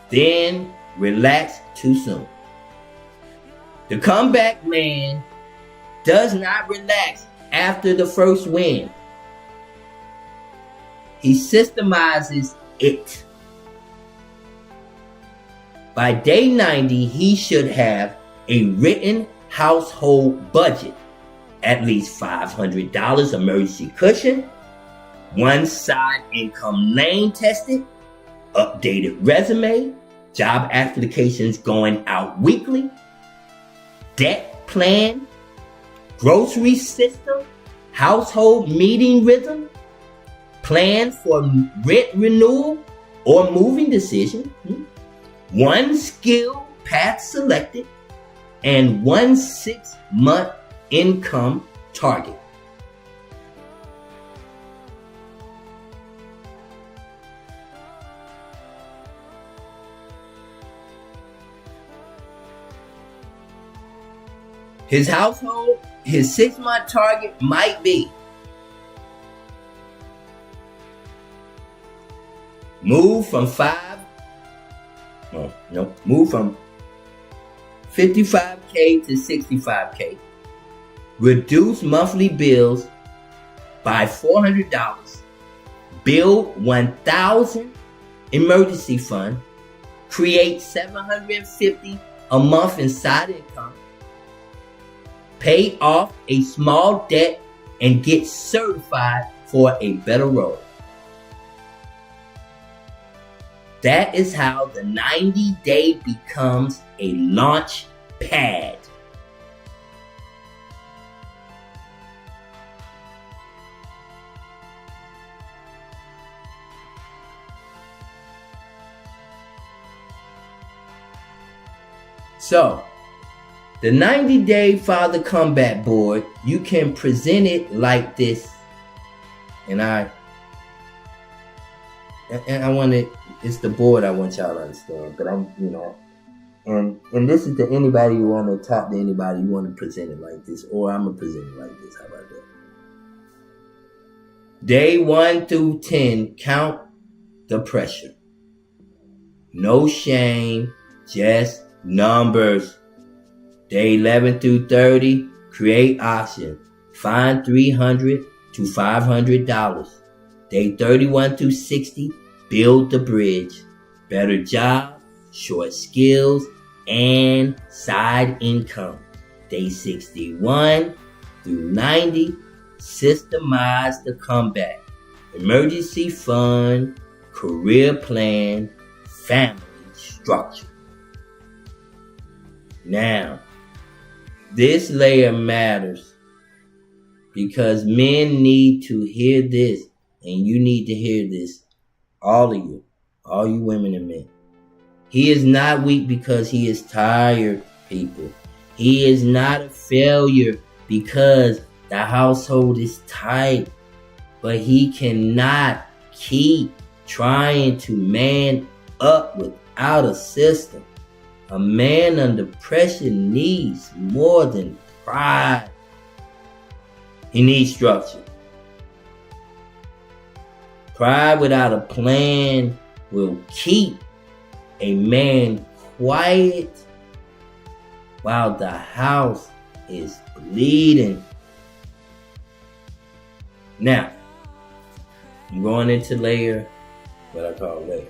then relax too soon. The comeback man does not relax after the first win. He systemizes it. By day 90, he should have a written household budget. At least $500 emergency cushion, 1 side income lane tested, updated resume, job applications going out weekly, debt plan, grocery system, household meeting rhythm, plan for rent renewal or moving decision, 1 skill path selected, and 1 6-month income target. His household, his 6-month target might be move from 55K to 65K. Reduce monthly bills by $400. Build 1,000 emergency fund. Create $750 a month in side income. Pay off a small debt and get certified for a better road. That is how the 90-day becomes a launch pad. So, the 90-day Father Comeback Board, you can present it like this. And I want it, it's the board I want y'all to understand. But and this is to anybody who want to talk to anybody, you want to present it like this, or I'm going to present it like this. How about that? Day 1 through 10, count the pressure. No shame, just numbers. Day 11 through 30, create option. Find $300 to $500. Day 31 through 60, build the bridge. Better job, short skills, and side income. Day 61 through 90, systemize the comeback. Emergency fund, career plan, family structure. Now, this layer matters because men need to hear this, and you need to hear this, all you women and men. He is not weak because he is tired, people. He is not a failure because the household is tight, but he cannot keep trying to man up without a system. A man under pressure needs more than pride. He needs structure. Pride without a plan will keep a man quiet while the house is bleeding. Now, I'm going into what I call layer.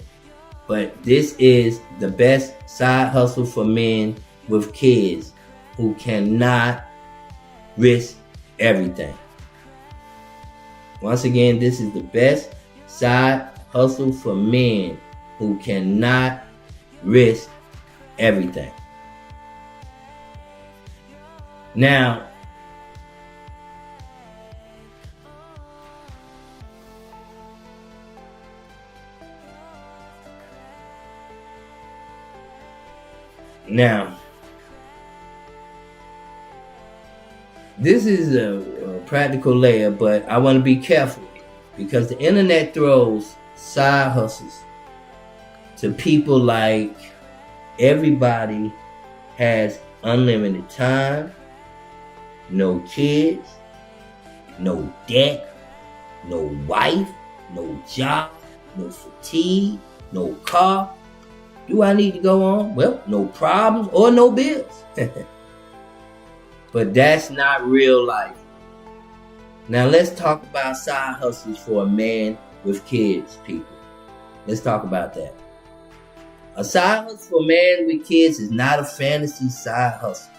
But this is the best side hustle for men with kids who cannot risk everything. Once again, this is the best side hustle for men who cannot risk everything. Now, this is a practical layer, but I want to be careful because the internet throws side hustles to people like everybody has unlimited time, no kids, no debt, no wife, no job, no fatigue, no car. Do I need to go on? Well, no problems or no bills. But that's not real life. Now let's talk about side hustles for a man with kids, people. Let's talk about that. A side hustle for a man with kids is not a fantasy side hustle.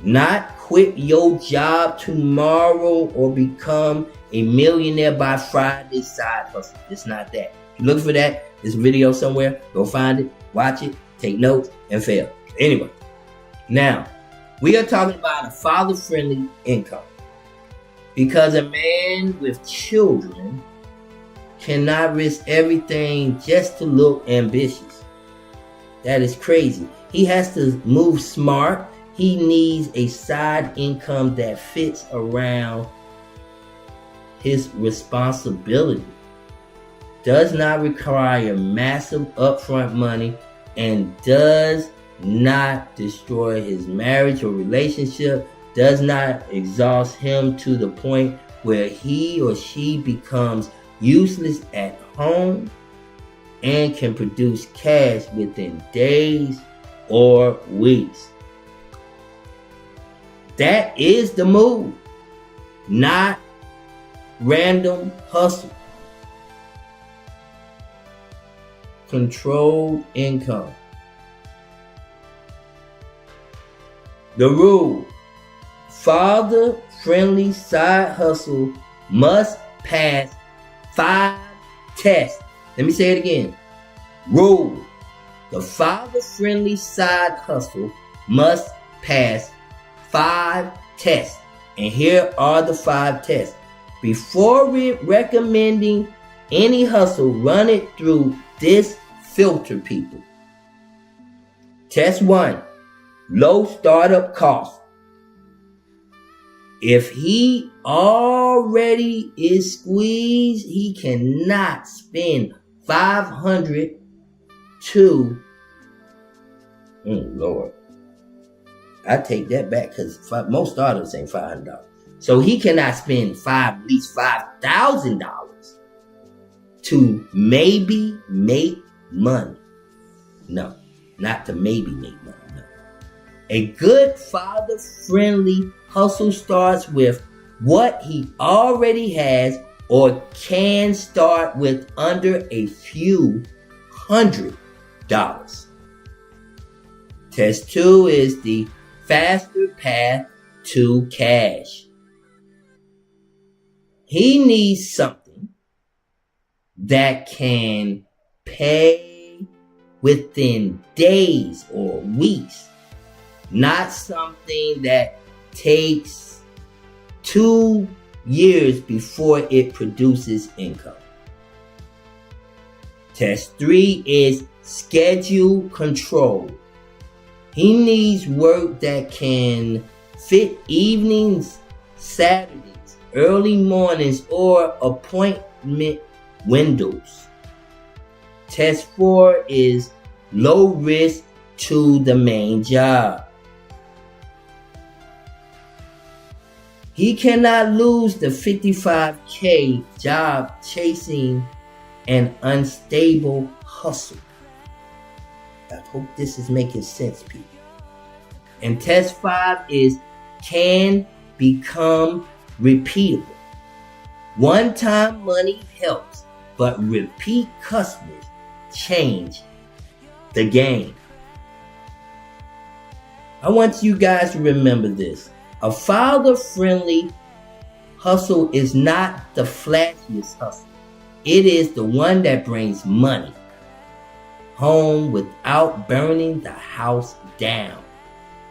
Not quit your job tomorrow or become a millionaire by Friday side hustle. It's not that. If you look for that, this video somewhere, go find it, watch it, take notes, and fail. Anyway, now, we are talking about a father-friendly income. Because a man with children cannot risk everything just to look ambitious. That is crazy. He has to move smart. He needs a side income that fits around his responsibility. Does not require massive upfront money and does not destroy his marriage or relationship, does not exhaust him to the point where he or she becomes useless at home, and can produce cash within days or weeks. That is the move, not random hustle. Controlled income. The rule: father-friendly side hustle must pass 5 tests. Let me say it again. Rule: the father-friendly side hustle must pass 5 tests. And here are the 5 tests. Before recommending any hustle, run it through this filter, people. Test 1. Low startup cost. If he already is squeezed, he cannot spend $500 to, Lord, I take that back, because most startups ain't $500. So he cannot spend at least $5,000 to maybe make money. No, not to maybe make money. No. A good father-friendly hustle starts with what he already has or can start with under a few $100. Test 2 is the faster path to cash. He needs something that can pay within days or weeks, not something that takes 2 years before it produces income. Test 3 is schedule control. He needs work that can fit evenings, Saturdays, early mornings, or appointment windows. Test 4 is low risk to the main job. He cannot lose the $55K job chasing an unstable hustle. I hope this is making sense, people. And test 5 is can become repeatable. One-time money helps, but repeat customers change the game. I want you guys to remember this. A father-friendly hustle is not the flashiest hustle. It is the one that brings money home without burning the house down.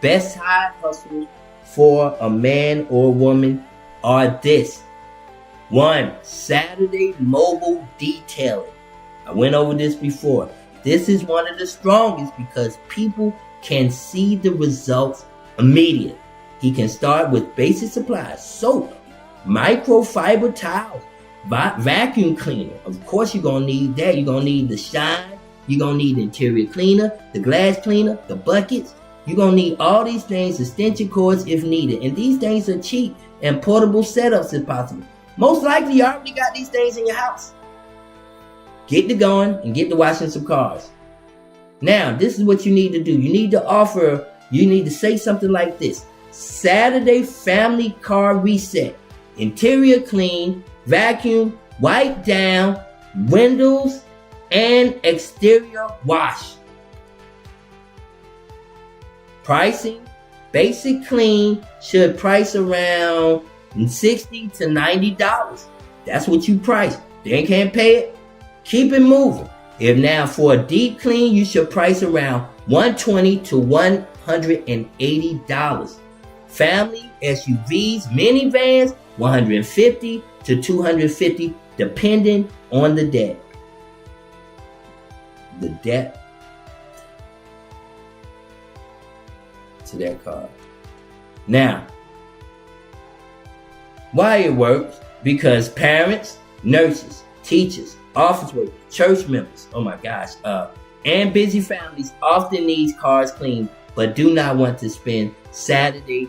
Best side hustles for a man or woman are this. 1. Saturday mobile detailing. I went over this before. This is one of the strongest because people can see the results immediately. He can start with basic supplies: soap, microfiber towels, vacuum cleaner. Of course, you're going to need that. You're going to need the shine. You're going to need the interior cleaner, the glass cleaner, the buckets. You're going to need all these things, extension cords if needed. And these things are cheap and portable setups if possible. Most likely, you already got these things in your house. Get to going and get to washing some cars. Now, this is what you need to do. You need to say something like this. Saturday family car reset. Interior clean, vacuum, wipe down, windows, and exterior wash. Pricing: basic clean should price around $60 to $90. That's what you price. They can't pay it, keep it moving. If now for a deep clean, you should price around $120 to $180. Family SUVs, minivans, $150 to $250, depending on the debt. The debt to that car. Now, why it works? Because parents, nurses, teachers, office workers, church members, oh my gosh, and busy families often need cars cleaned, but do not want to spend Saturday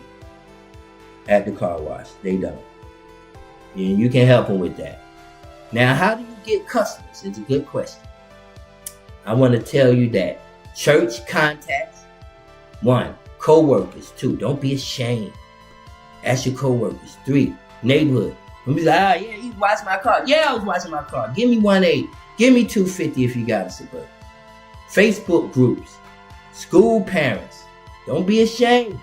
at the car wash. They don't. And you can help them with that. Now, how do you get customers? It's a good question. I want to tell you that church contacts, 1, co-workers, 2, don't be ashamed. Ask your co-workers. 3, neighborhood. Don't be like, yeah, you watched my car. Yeah, I was watching my car. Give me 180. Give me 250 if you got a suburban. Facebook groups, school parents. Don't be ashamed.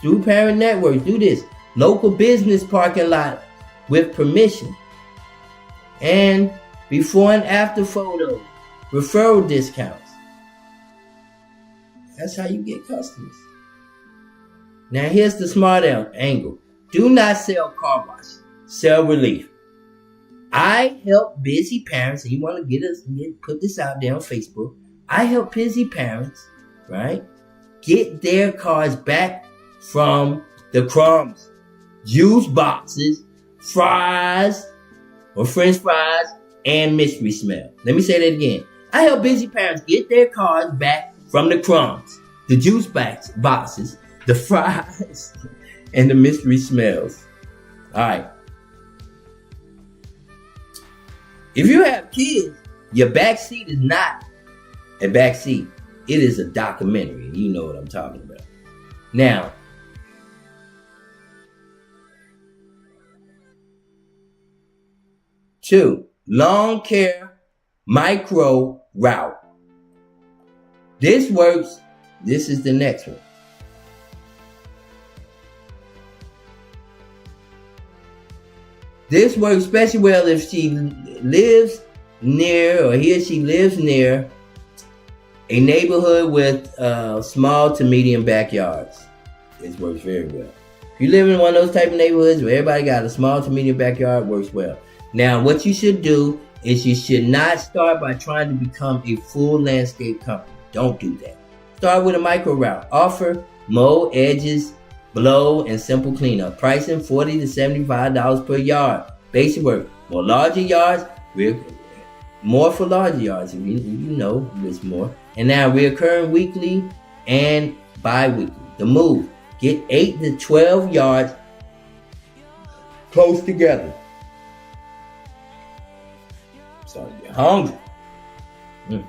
Through parent networks, do this. Local business parking lot with permission. And before and after photos, referral discounts. That's how you get customers. Now here's the smart angle. Do not sell car wash. Sell relief. I help busy parents, and you want to put this out there on Facebook. I help busy parents, right, get their cars back from the crumbs, juice boxes, fries, or French fries, and mystery smell. Let me say that again. I help busy parents get their cars back from the crumbs, the juice boxes, the fries, and the mystery smells. All right. If you have kids, your back seat is not a back seat. It is a documentary. You know what I'm talking about. Now, two, lawn care micro route. This works. This is the next one. This works especially well if she lives near, or he or she lives near, a neighborhood with small to medium backyards. This works very well. If you live in one of those type of neighborhoods where everybody got a small to medium backyard, works well. Now, what you should do is you should not start by trying to become a full landscape company. Don't do that. Start with a micro route. Offer, mow, edges, blow, and simple cleanup. Pricing $40 to $75 per yard. Basic work. For larger yards, more for larger yards. If you know it's more. And now reoccurring weekly and bi-weekly. The move. Get 8 to 12 yards close together. Starting to get hungry. I'm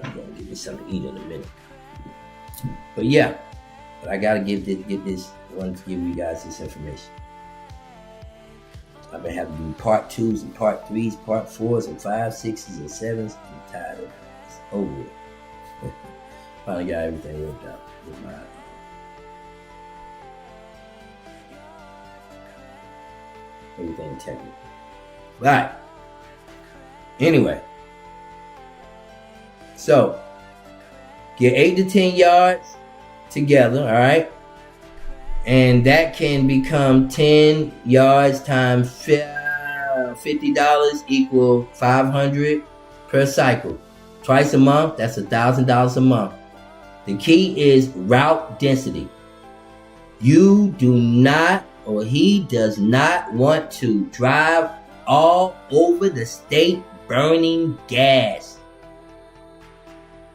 gonna give me something to eat in a minute. But yeah, I gotta get this. I wanted to give you guys this information. I've been having to do part 2s and part 3s, part 4s and 5s, 6s and 7s. I'm tired of it. It's over with. Finally got everything worked out with my everything technical. Right. Anyway. So, get 8 to 10 yards together, all right? And that can become 10 yards times $50 equal $500 per cycle. Twice a month, that's $1,000 a month. The key is route density. You do not, or he does not want to drive all over the state burning gas.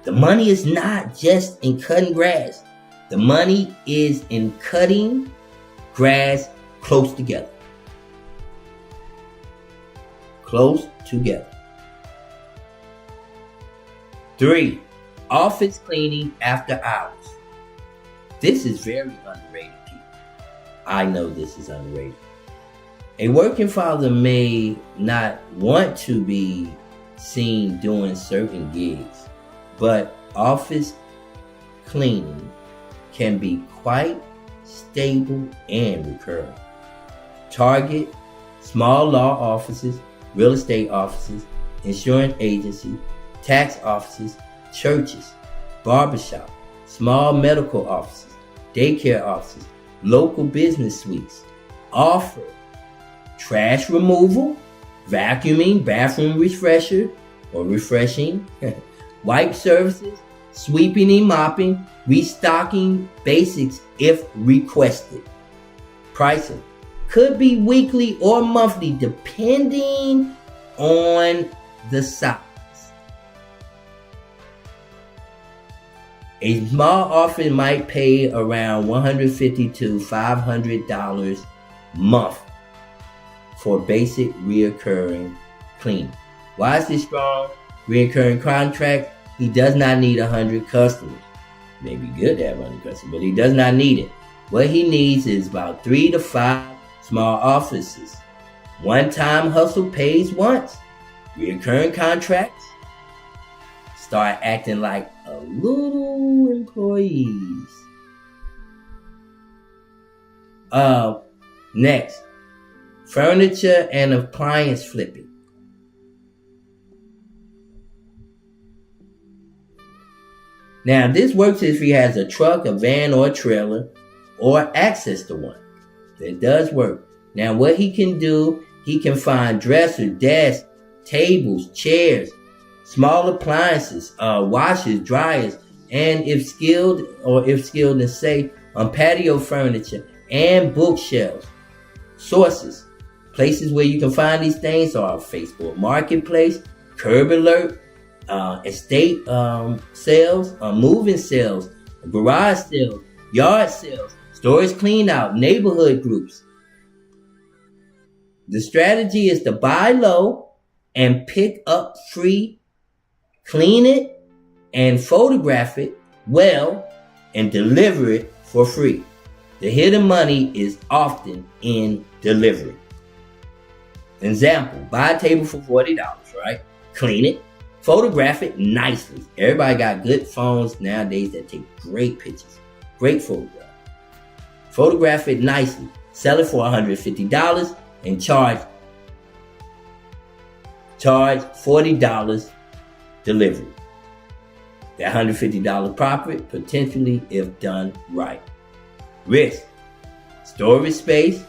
The money is not just in cutting grass. The money is in cutting grass close together. Close together. 3, office cleaning after hours. This is very underrated, people. I know this is underrated. A working father may not want to be seen doing certain gigs, but office cleaning can be quite stable and recurring. Target small law offices, real estate offices, insurance agencies, tax offices, churches, barbershop, small medical offices, daycare offices, local business suites. Offer trash removal, vacuuming, bathroom refresher or refreshing, wipe services, sweeping and mopping, restocking basics if requested. Pricing could be weekly or monthly depending on the size. A small office might pay around $150 to $500 a month for basic reoccurring cleaning. Why is this strong? Reoccurring contract, he does not need 100 customers. Maybe good to have 100 customers, but he does not need it. What he needs is about 3 to 5 small offices. One-time hustle pays once. Reoccurring contracts start acting like a little employees. Next, furniture and appliance flipping. Now, this works if he has a truck, a van, or a trailer, or access to one. It does work. Now, what he can do, he can find dressers, desks, tables, chairs, small appliances, washers, dryers, and if skilled and safe, patio furniture and bookshelves. Sources, places where you can find these things are Facebook Marketplace, Curb Alert, estate sales, moving sales, garage sales, yard sales, storage clean out, neighborhood groups. The strategy is to buy low and pick up free, clean it and photograph it well, and deliver it for free. The hidden money is often in delivery. Example, buy a table for $40, right? Clean it, photograph it nicely. Everybody got good phones nowadays that take great pictures, great photographs. Photograph it nicely, sell it for $150 and charge $40 delivery. That $150 profit potentially if done right. Risk, storage space,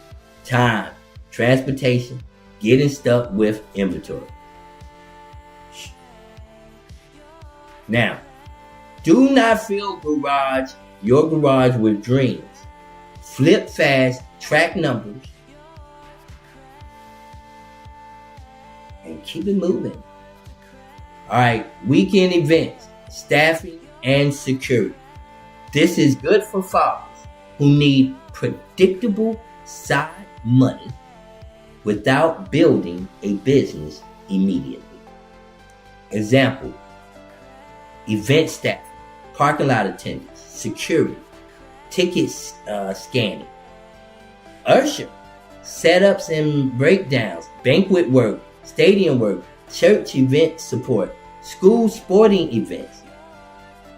time, transportation, getting stuck with inventory. Now, do not fill your garage with dreams. Flip fast, track numbers, and keep it moving. All right, weekend events, staffing, and security. This is good for fathers who need predictable side money without building a business immediately. Example, event staff, parking lot attendants, security, tickets scanning, usher, setups and breakdowns, banquet work, stadium work, church event support, school sporting events.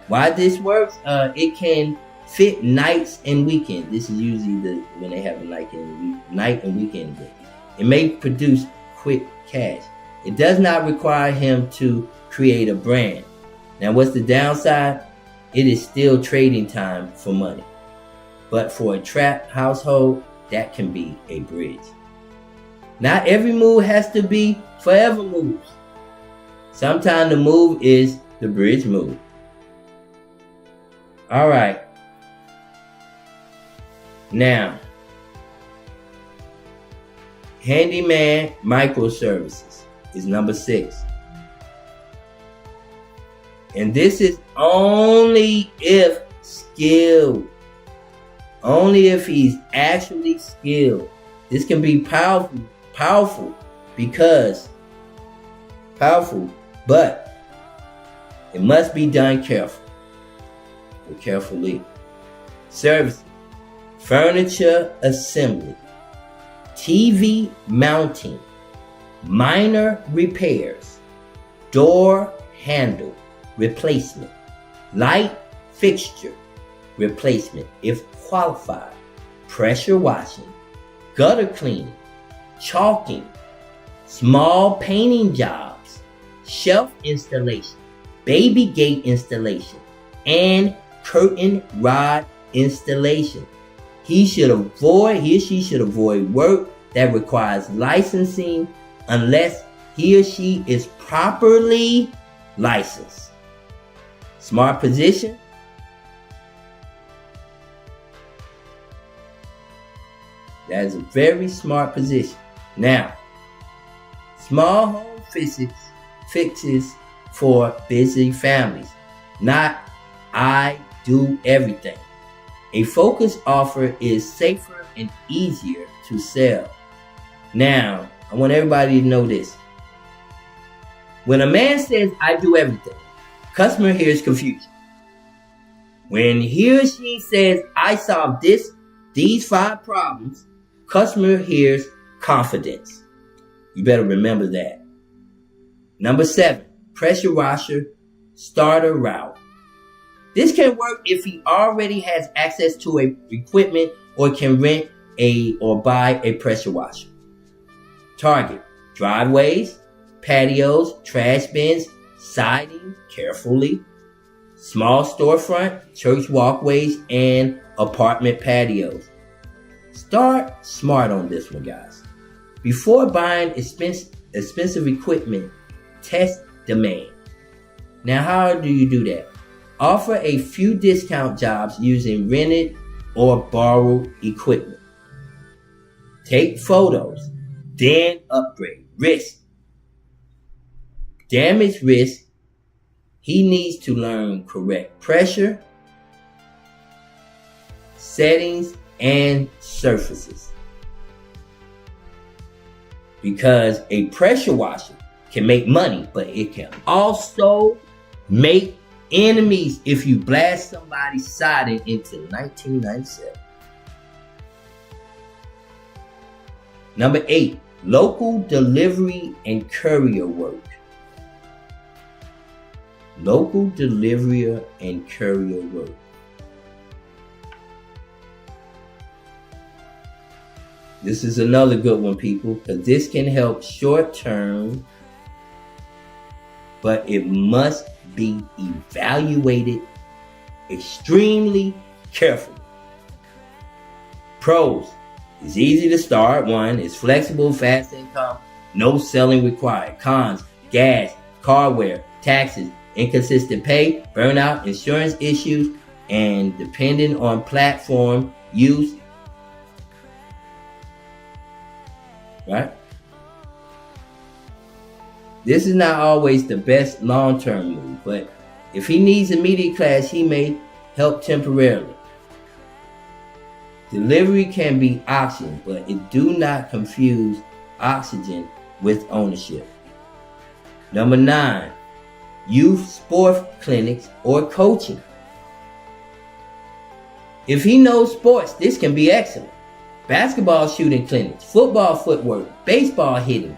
Why this works? It can fit nights and weekends. This is usually when they have a night and weekend event. It may produce quick cash. It does not require him to create a brand. Now, what's the downside? It is still trading time for money. But for a trapped household, that can be a bridge. Not every move has to be forever moves. Sometimes the move is the bridge move. All right. Now, handyman microservices is number 6. And this is only if skilled. Only if he's actually skilled. This can be powerful, but it must be done carefully. Services, furniture assembly, TV mounting, minor repairs, door handle replacement, light fixture replacement if qualified, pressure washing, gutter cleaning, chalking, small painting jobs, shelf installation, baby gate installation, and curtain rod installation. He or she should avoid work that requires licensing unless he or she is properly licensed. Smart position. That is a very smart position. Now, small home fixes for busy families, not I do everything. A focused offer is safer and easier to sell. Now, I want everybody to know this. When a man says, I do everything, customer hears confusion. When he or she says, I solve these 5 problems, customer hears confidence. You better remember that. Number 7, pressure washer starter route. This can work if he already has access to equipment or can rent or buy a pressure washer. Target driveways, patios, trash bins, siding carefully, small storefront, church walkways, and apartment patios. Start smart on this one, guys. Before buying expensive equipment, test demand. Now, how do you do that? Offer a few discount jobs using rented or borrowed equipment. Take photos, then upgrade. Risk. Damage risk. He needs to learn correct pressure, settings, and surfaces. Because a pressure washer can make money, but it can also make enemies if you blast somebody's siding into 1997. Number 8, local delivery and courier work. Local delivery and courier work. This is another good one, people, because this can help short term, but it must be evaluated extremely carefully. Pros: it's easy to start. 1, it's flexible, fast income, no selling required. Cons: gas, car wear, taxes, inconsistent pay, burnout, insurance issues, and depending on platform use. Right? This is not always the best long-term move, but if he needs immediate cash, he may help temporarily. Delivery can be auction, but do not confuse oxygen with ownership. Number 9, youth sport clinics or coaching. If he knows sports, this can be excellent. Basketball shooting clinics, football footwork, baseball hitting,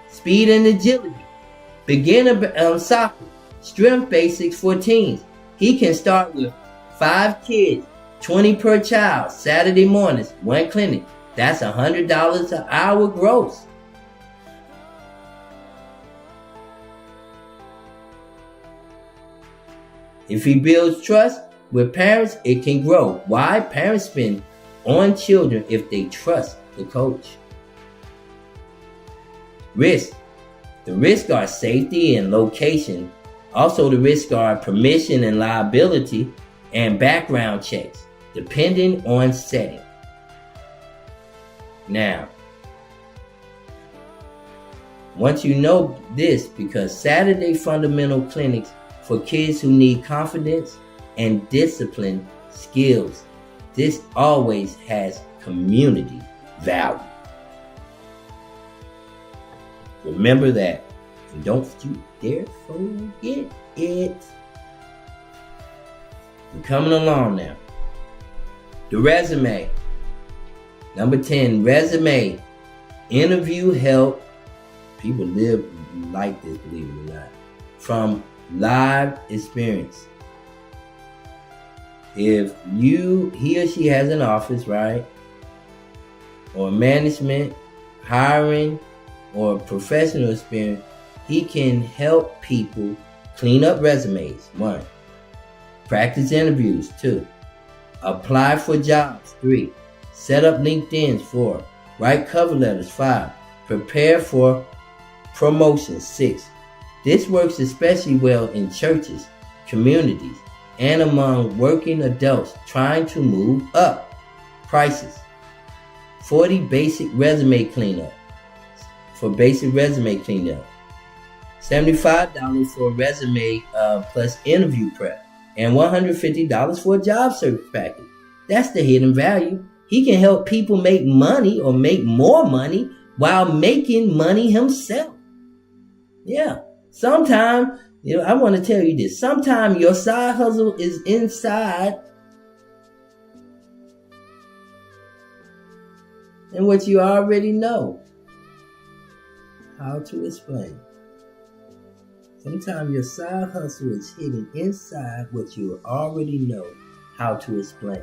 speed and agility, beginner soccer, strength basics for teens. He can start with 5 kids, 20 per child, Saturday mornings, 1 clinic. That's $100 an hour gross. If he builds trust with parents, it can grow. Why? Parents spend on children if they trust the coach. Risk. The risks are safety and location. Also, the risks are permission and liability and background checks, depending on setting. Now, once you know this, because Saturday fundamental clinics for kids who need confidence and discipline skills, this always has community value. Remember that, and don't you dare forget it. We're coming along now. The resume. Number 10, resume. Interview help. People live like this, believe it or not. From live experience. If he or she has an office, right? Or management, hiring, or professional experience, he can help people clean up resumes. 1. Practice interviews. 2. Apply for jobs. 3. Set up LinkedIn's. 4. Write cover letters. 5. Prepare for promotions. 6. This works especially well in churches, communities, and among working adults trying to move up. Prices: 40 basic resume cleanup. For basic resume cleanup, $75 for resume plus interview prep. and $150 for a job search package. That's the hidden value. He can help people make money or make more money while making money himself. Yeah. Sometimes, I want to tell you this. Sometimes your side hustle is inside and what you already know. How to explain? Sometimes your side hustle is hidden inside what you already know how to explain.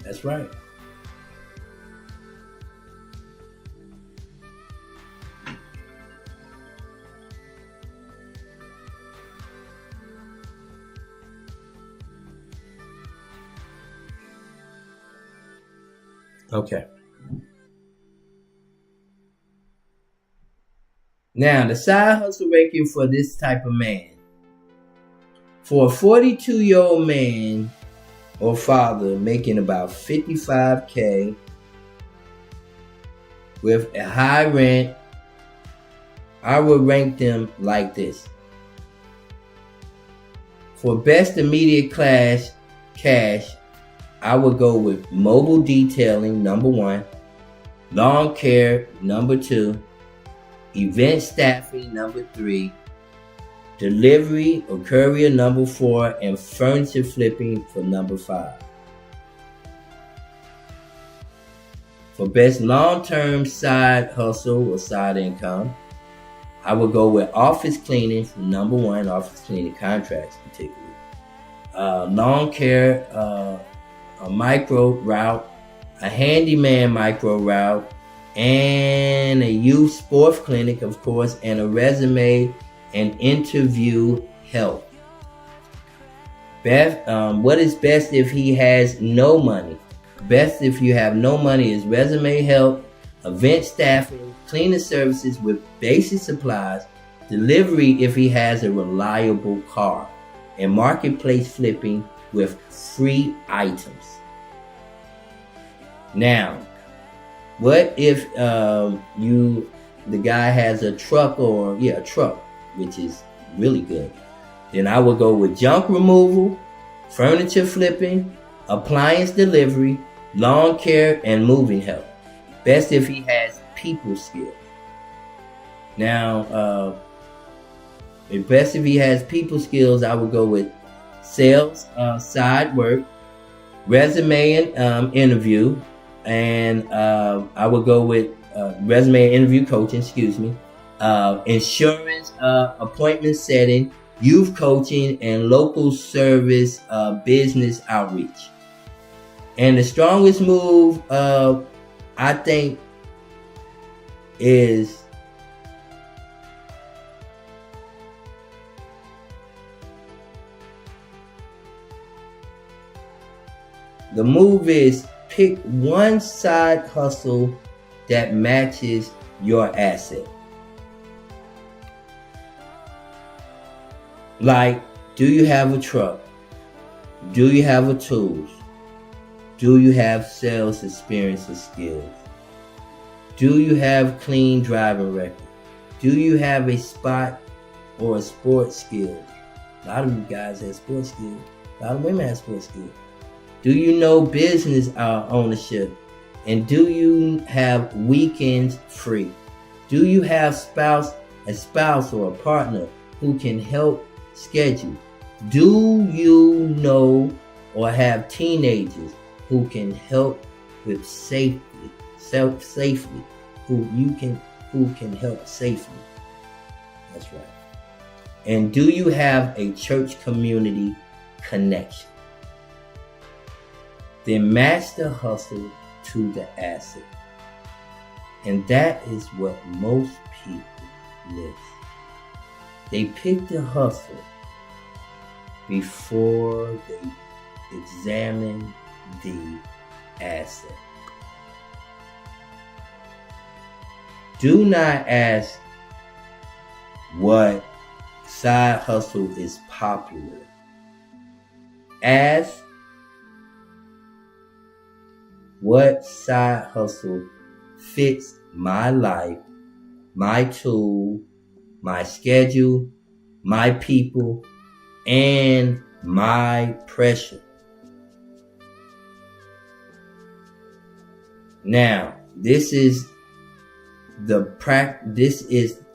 That's right. Okay. Now, the side hustle ranking for this type of man. For a 42-year-old man or father making about $55K with a high rent, I would rank them like this. For best immediate cash, I would go with mobile detailing, number 1, lawn care, number 2, event staffing, number 3, delivery or courier, number 4, and furniture flipping for number 5. For best long-term side hustle or side income, I would go with office cleaning for number 1, office cleaning contracts particularly. Lawn care, a micro route, a handyman micro route, and a youth sports clinic, of course, and a resume and interview help. What is best if he has no money? Best if you have no money is resume help, event staffing, cleaning services with basic supplies, delivery if he has a reliable car, and marketplace flipping with free items. Now, what if the guy has a truck a truck, which is really good. Then I would go with junk removal, furniture flipping, appliance delivery, lawn care, and moving help. Best if he has people skills. Now, best if he has people skills, I would go with sales, side work, resume and interview, and I would go with resume and interview coaching, insurance, appointment setting, youth coaching, and local service business outreach. And the strongest move, I think, is the move is pick one side hustle that matches your asset. Like, do you have a truck? Do you have a tools? Do you have sales experience or skills? Do you have clean driving record? Do you have a spot or a sports skill? A lot of you guys have sports skills. A lot of women have sports skills. Do you know business ownership? And do you have weekends free? Do you have a spouse or a partner who can help schedule? Do you know or have teenagers who can help with safely, who can help safely? That's right. And do you have a church community connection? Then match the hustle to the asset. And that is what most people miss. They pick the hustle before they examine the asset. Do not ask what side hustle is popular. Ask what side hustle fits my life, my tool, my schedule, my people, and my pressure. Now, this is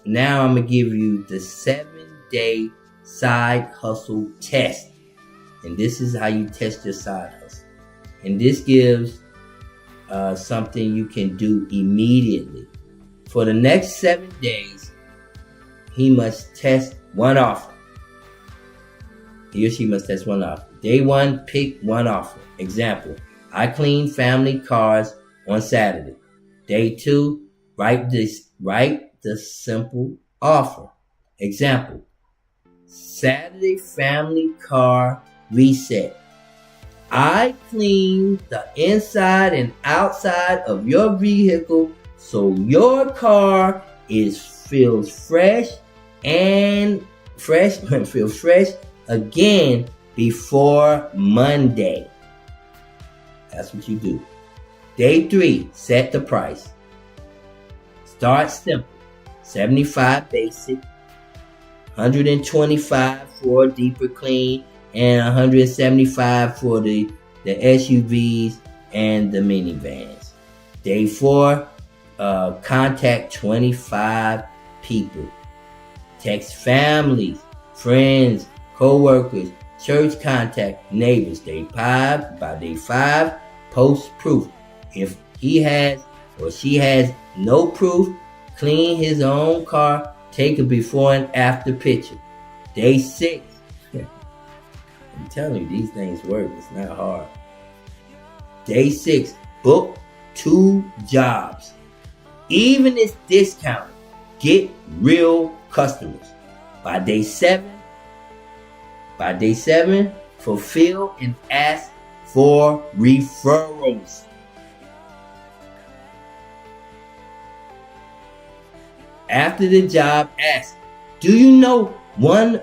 now I'm going to give you the 7-day side hustle test. And this is how you test your side hustle. And this gives something you can do immediately. For the next 7 days, he must test one offer. He or she must test one offer. Day 1, pick one offer. Example, I clean family cars on Saturday. Day 2, write the simple offer. Example, Saturday family car reset. I clean the inside and outside of your vehicle so your car feels fresh again before Monday. That's what you do. Day 3, set the price. Start simple. 75 basic, 125 for deeper clean, and 175 for the SUVs and the minivans. Day 4, contact 25 people. Text families, friends, co-workers, church contact, neighbors. By day 5, post proof. If he has or she has no proof, clean his own car, take a before and after picture. Day 6. I'm telling you, these things work. It's not hard. Day 6, book 2 jobs. Even if discounted, get real customers. By day 7, fulfill and ask for referrals. After the job, ask, do you know one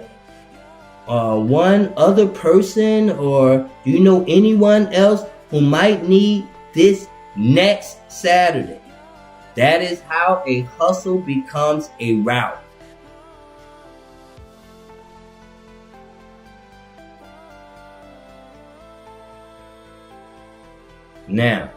other person, or do you know anyone else who might need this next Saturday? That is how a hustle becomes a route. Now,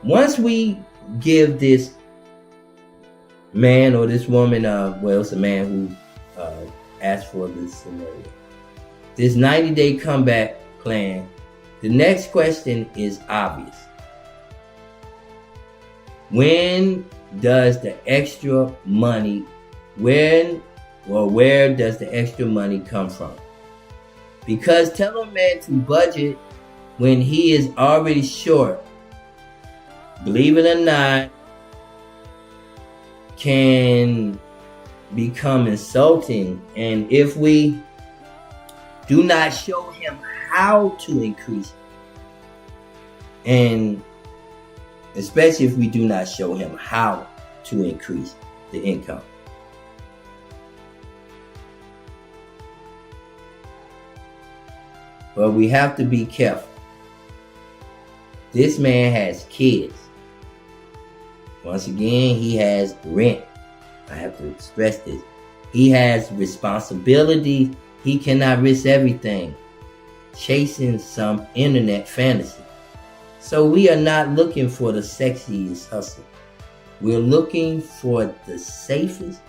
once we give this man or this woman, it's a man who asked for this scenario, this 90-day comeback plan, the next question is obvious. When does the extra money, where does the extra money come from? Because tell a man to budget when he is already short, believe it or not, can become insulting. And if we do not show him how to increase, and especially if we do not show him how to increase the income. But we have to be careful. This man has kids. Once again, he has rent. I have to stress this. He has responsibilities. He cannot risk everything chasing some internet fantasy. So we are not looking for the sexiest hustle. We're looking for the safest,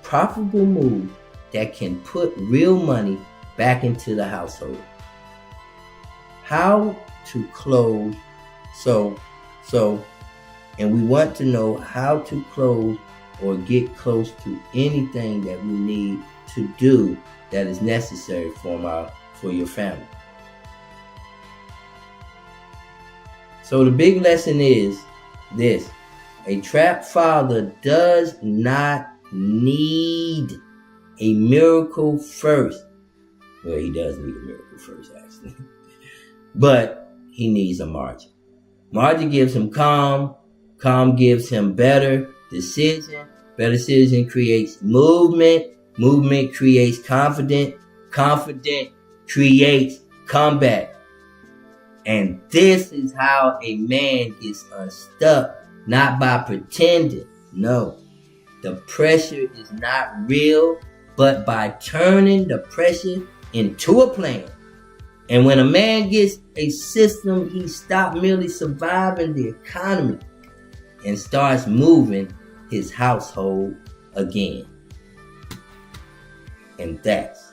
profitable move that can put real money back into the household. How to close. And we want to know how to close or get close to anything that we need to do that is necessary for your family. So the big lesson is this: a trapped father does not need a miracle first. Well, he does need a miracle first, actually. But he needs a margin. Margin gives him calm. Calm gives him better decision. Better decision creates movement. Movement creates confidence. Confidence creates comeback. And this is how a man gets unstuck not by pretending. No, the pressure is not real, but by turning the pressure into a plan. And when a man gets a system, he stops merely surviving the economy and starts moving his household again. And that's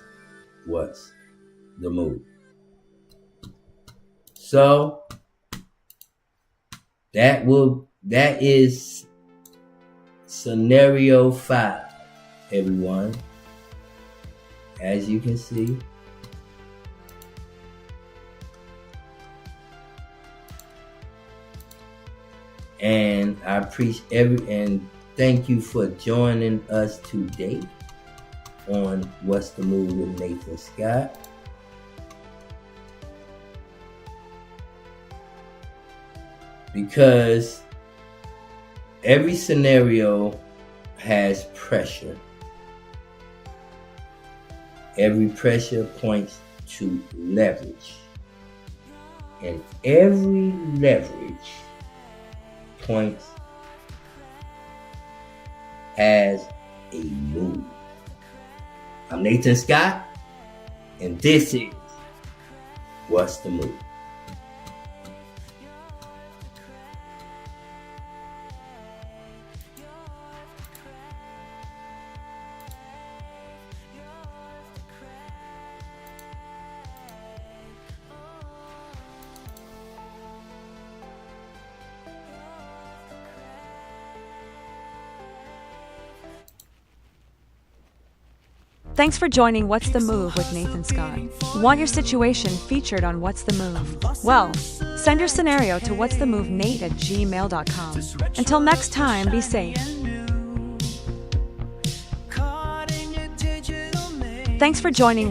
what's the move. So that is scenario 5, everyone. As you can see. And I appreciate and thank you for joining us today on What's the Move with Nathan Scott. Because every scenario has pressure. Every pressure points to leverage. And every leverage points has a move. I'm Nathan Scott, and this is What's the Move. Thanks for joining What's the Move with Nathan Scott. Want your situation featured on What's the Move? Well, send your scenario to what'sthemovenate@gmail.com. Until next time, be safe. Thanks for joining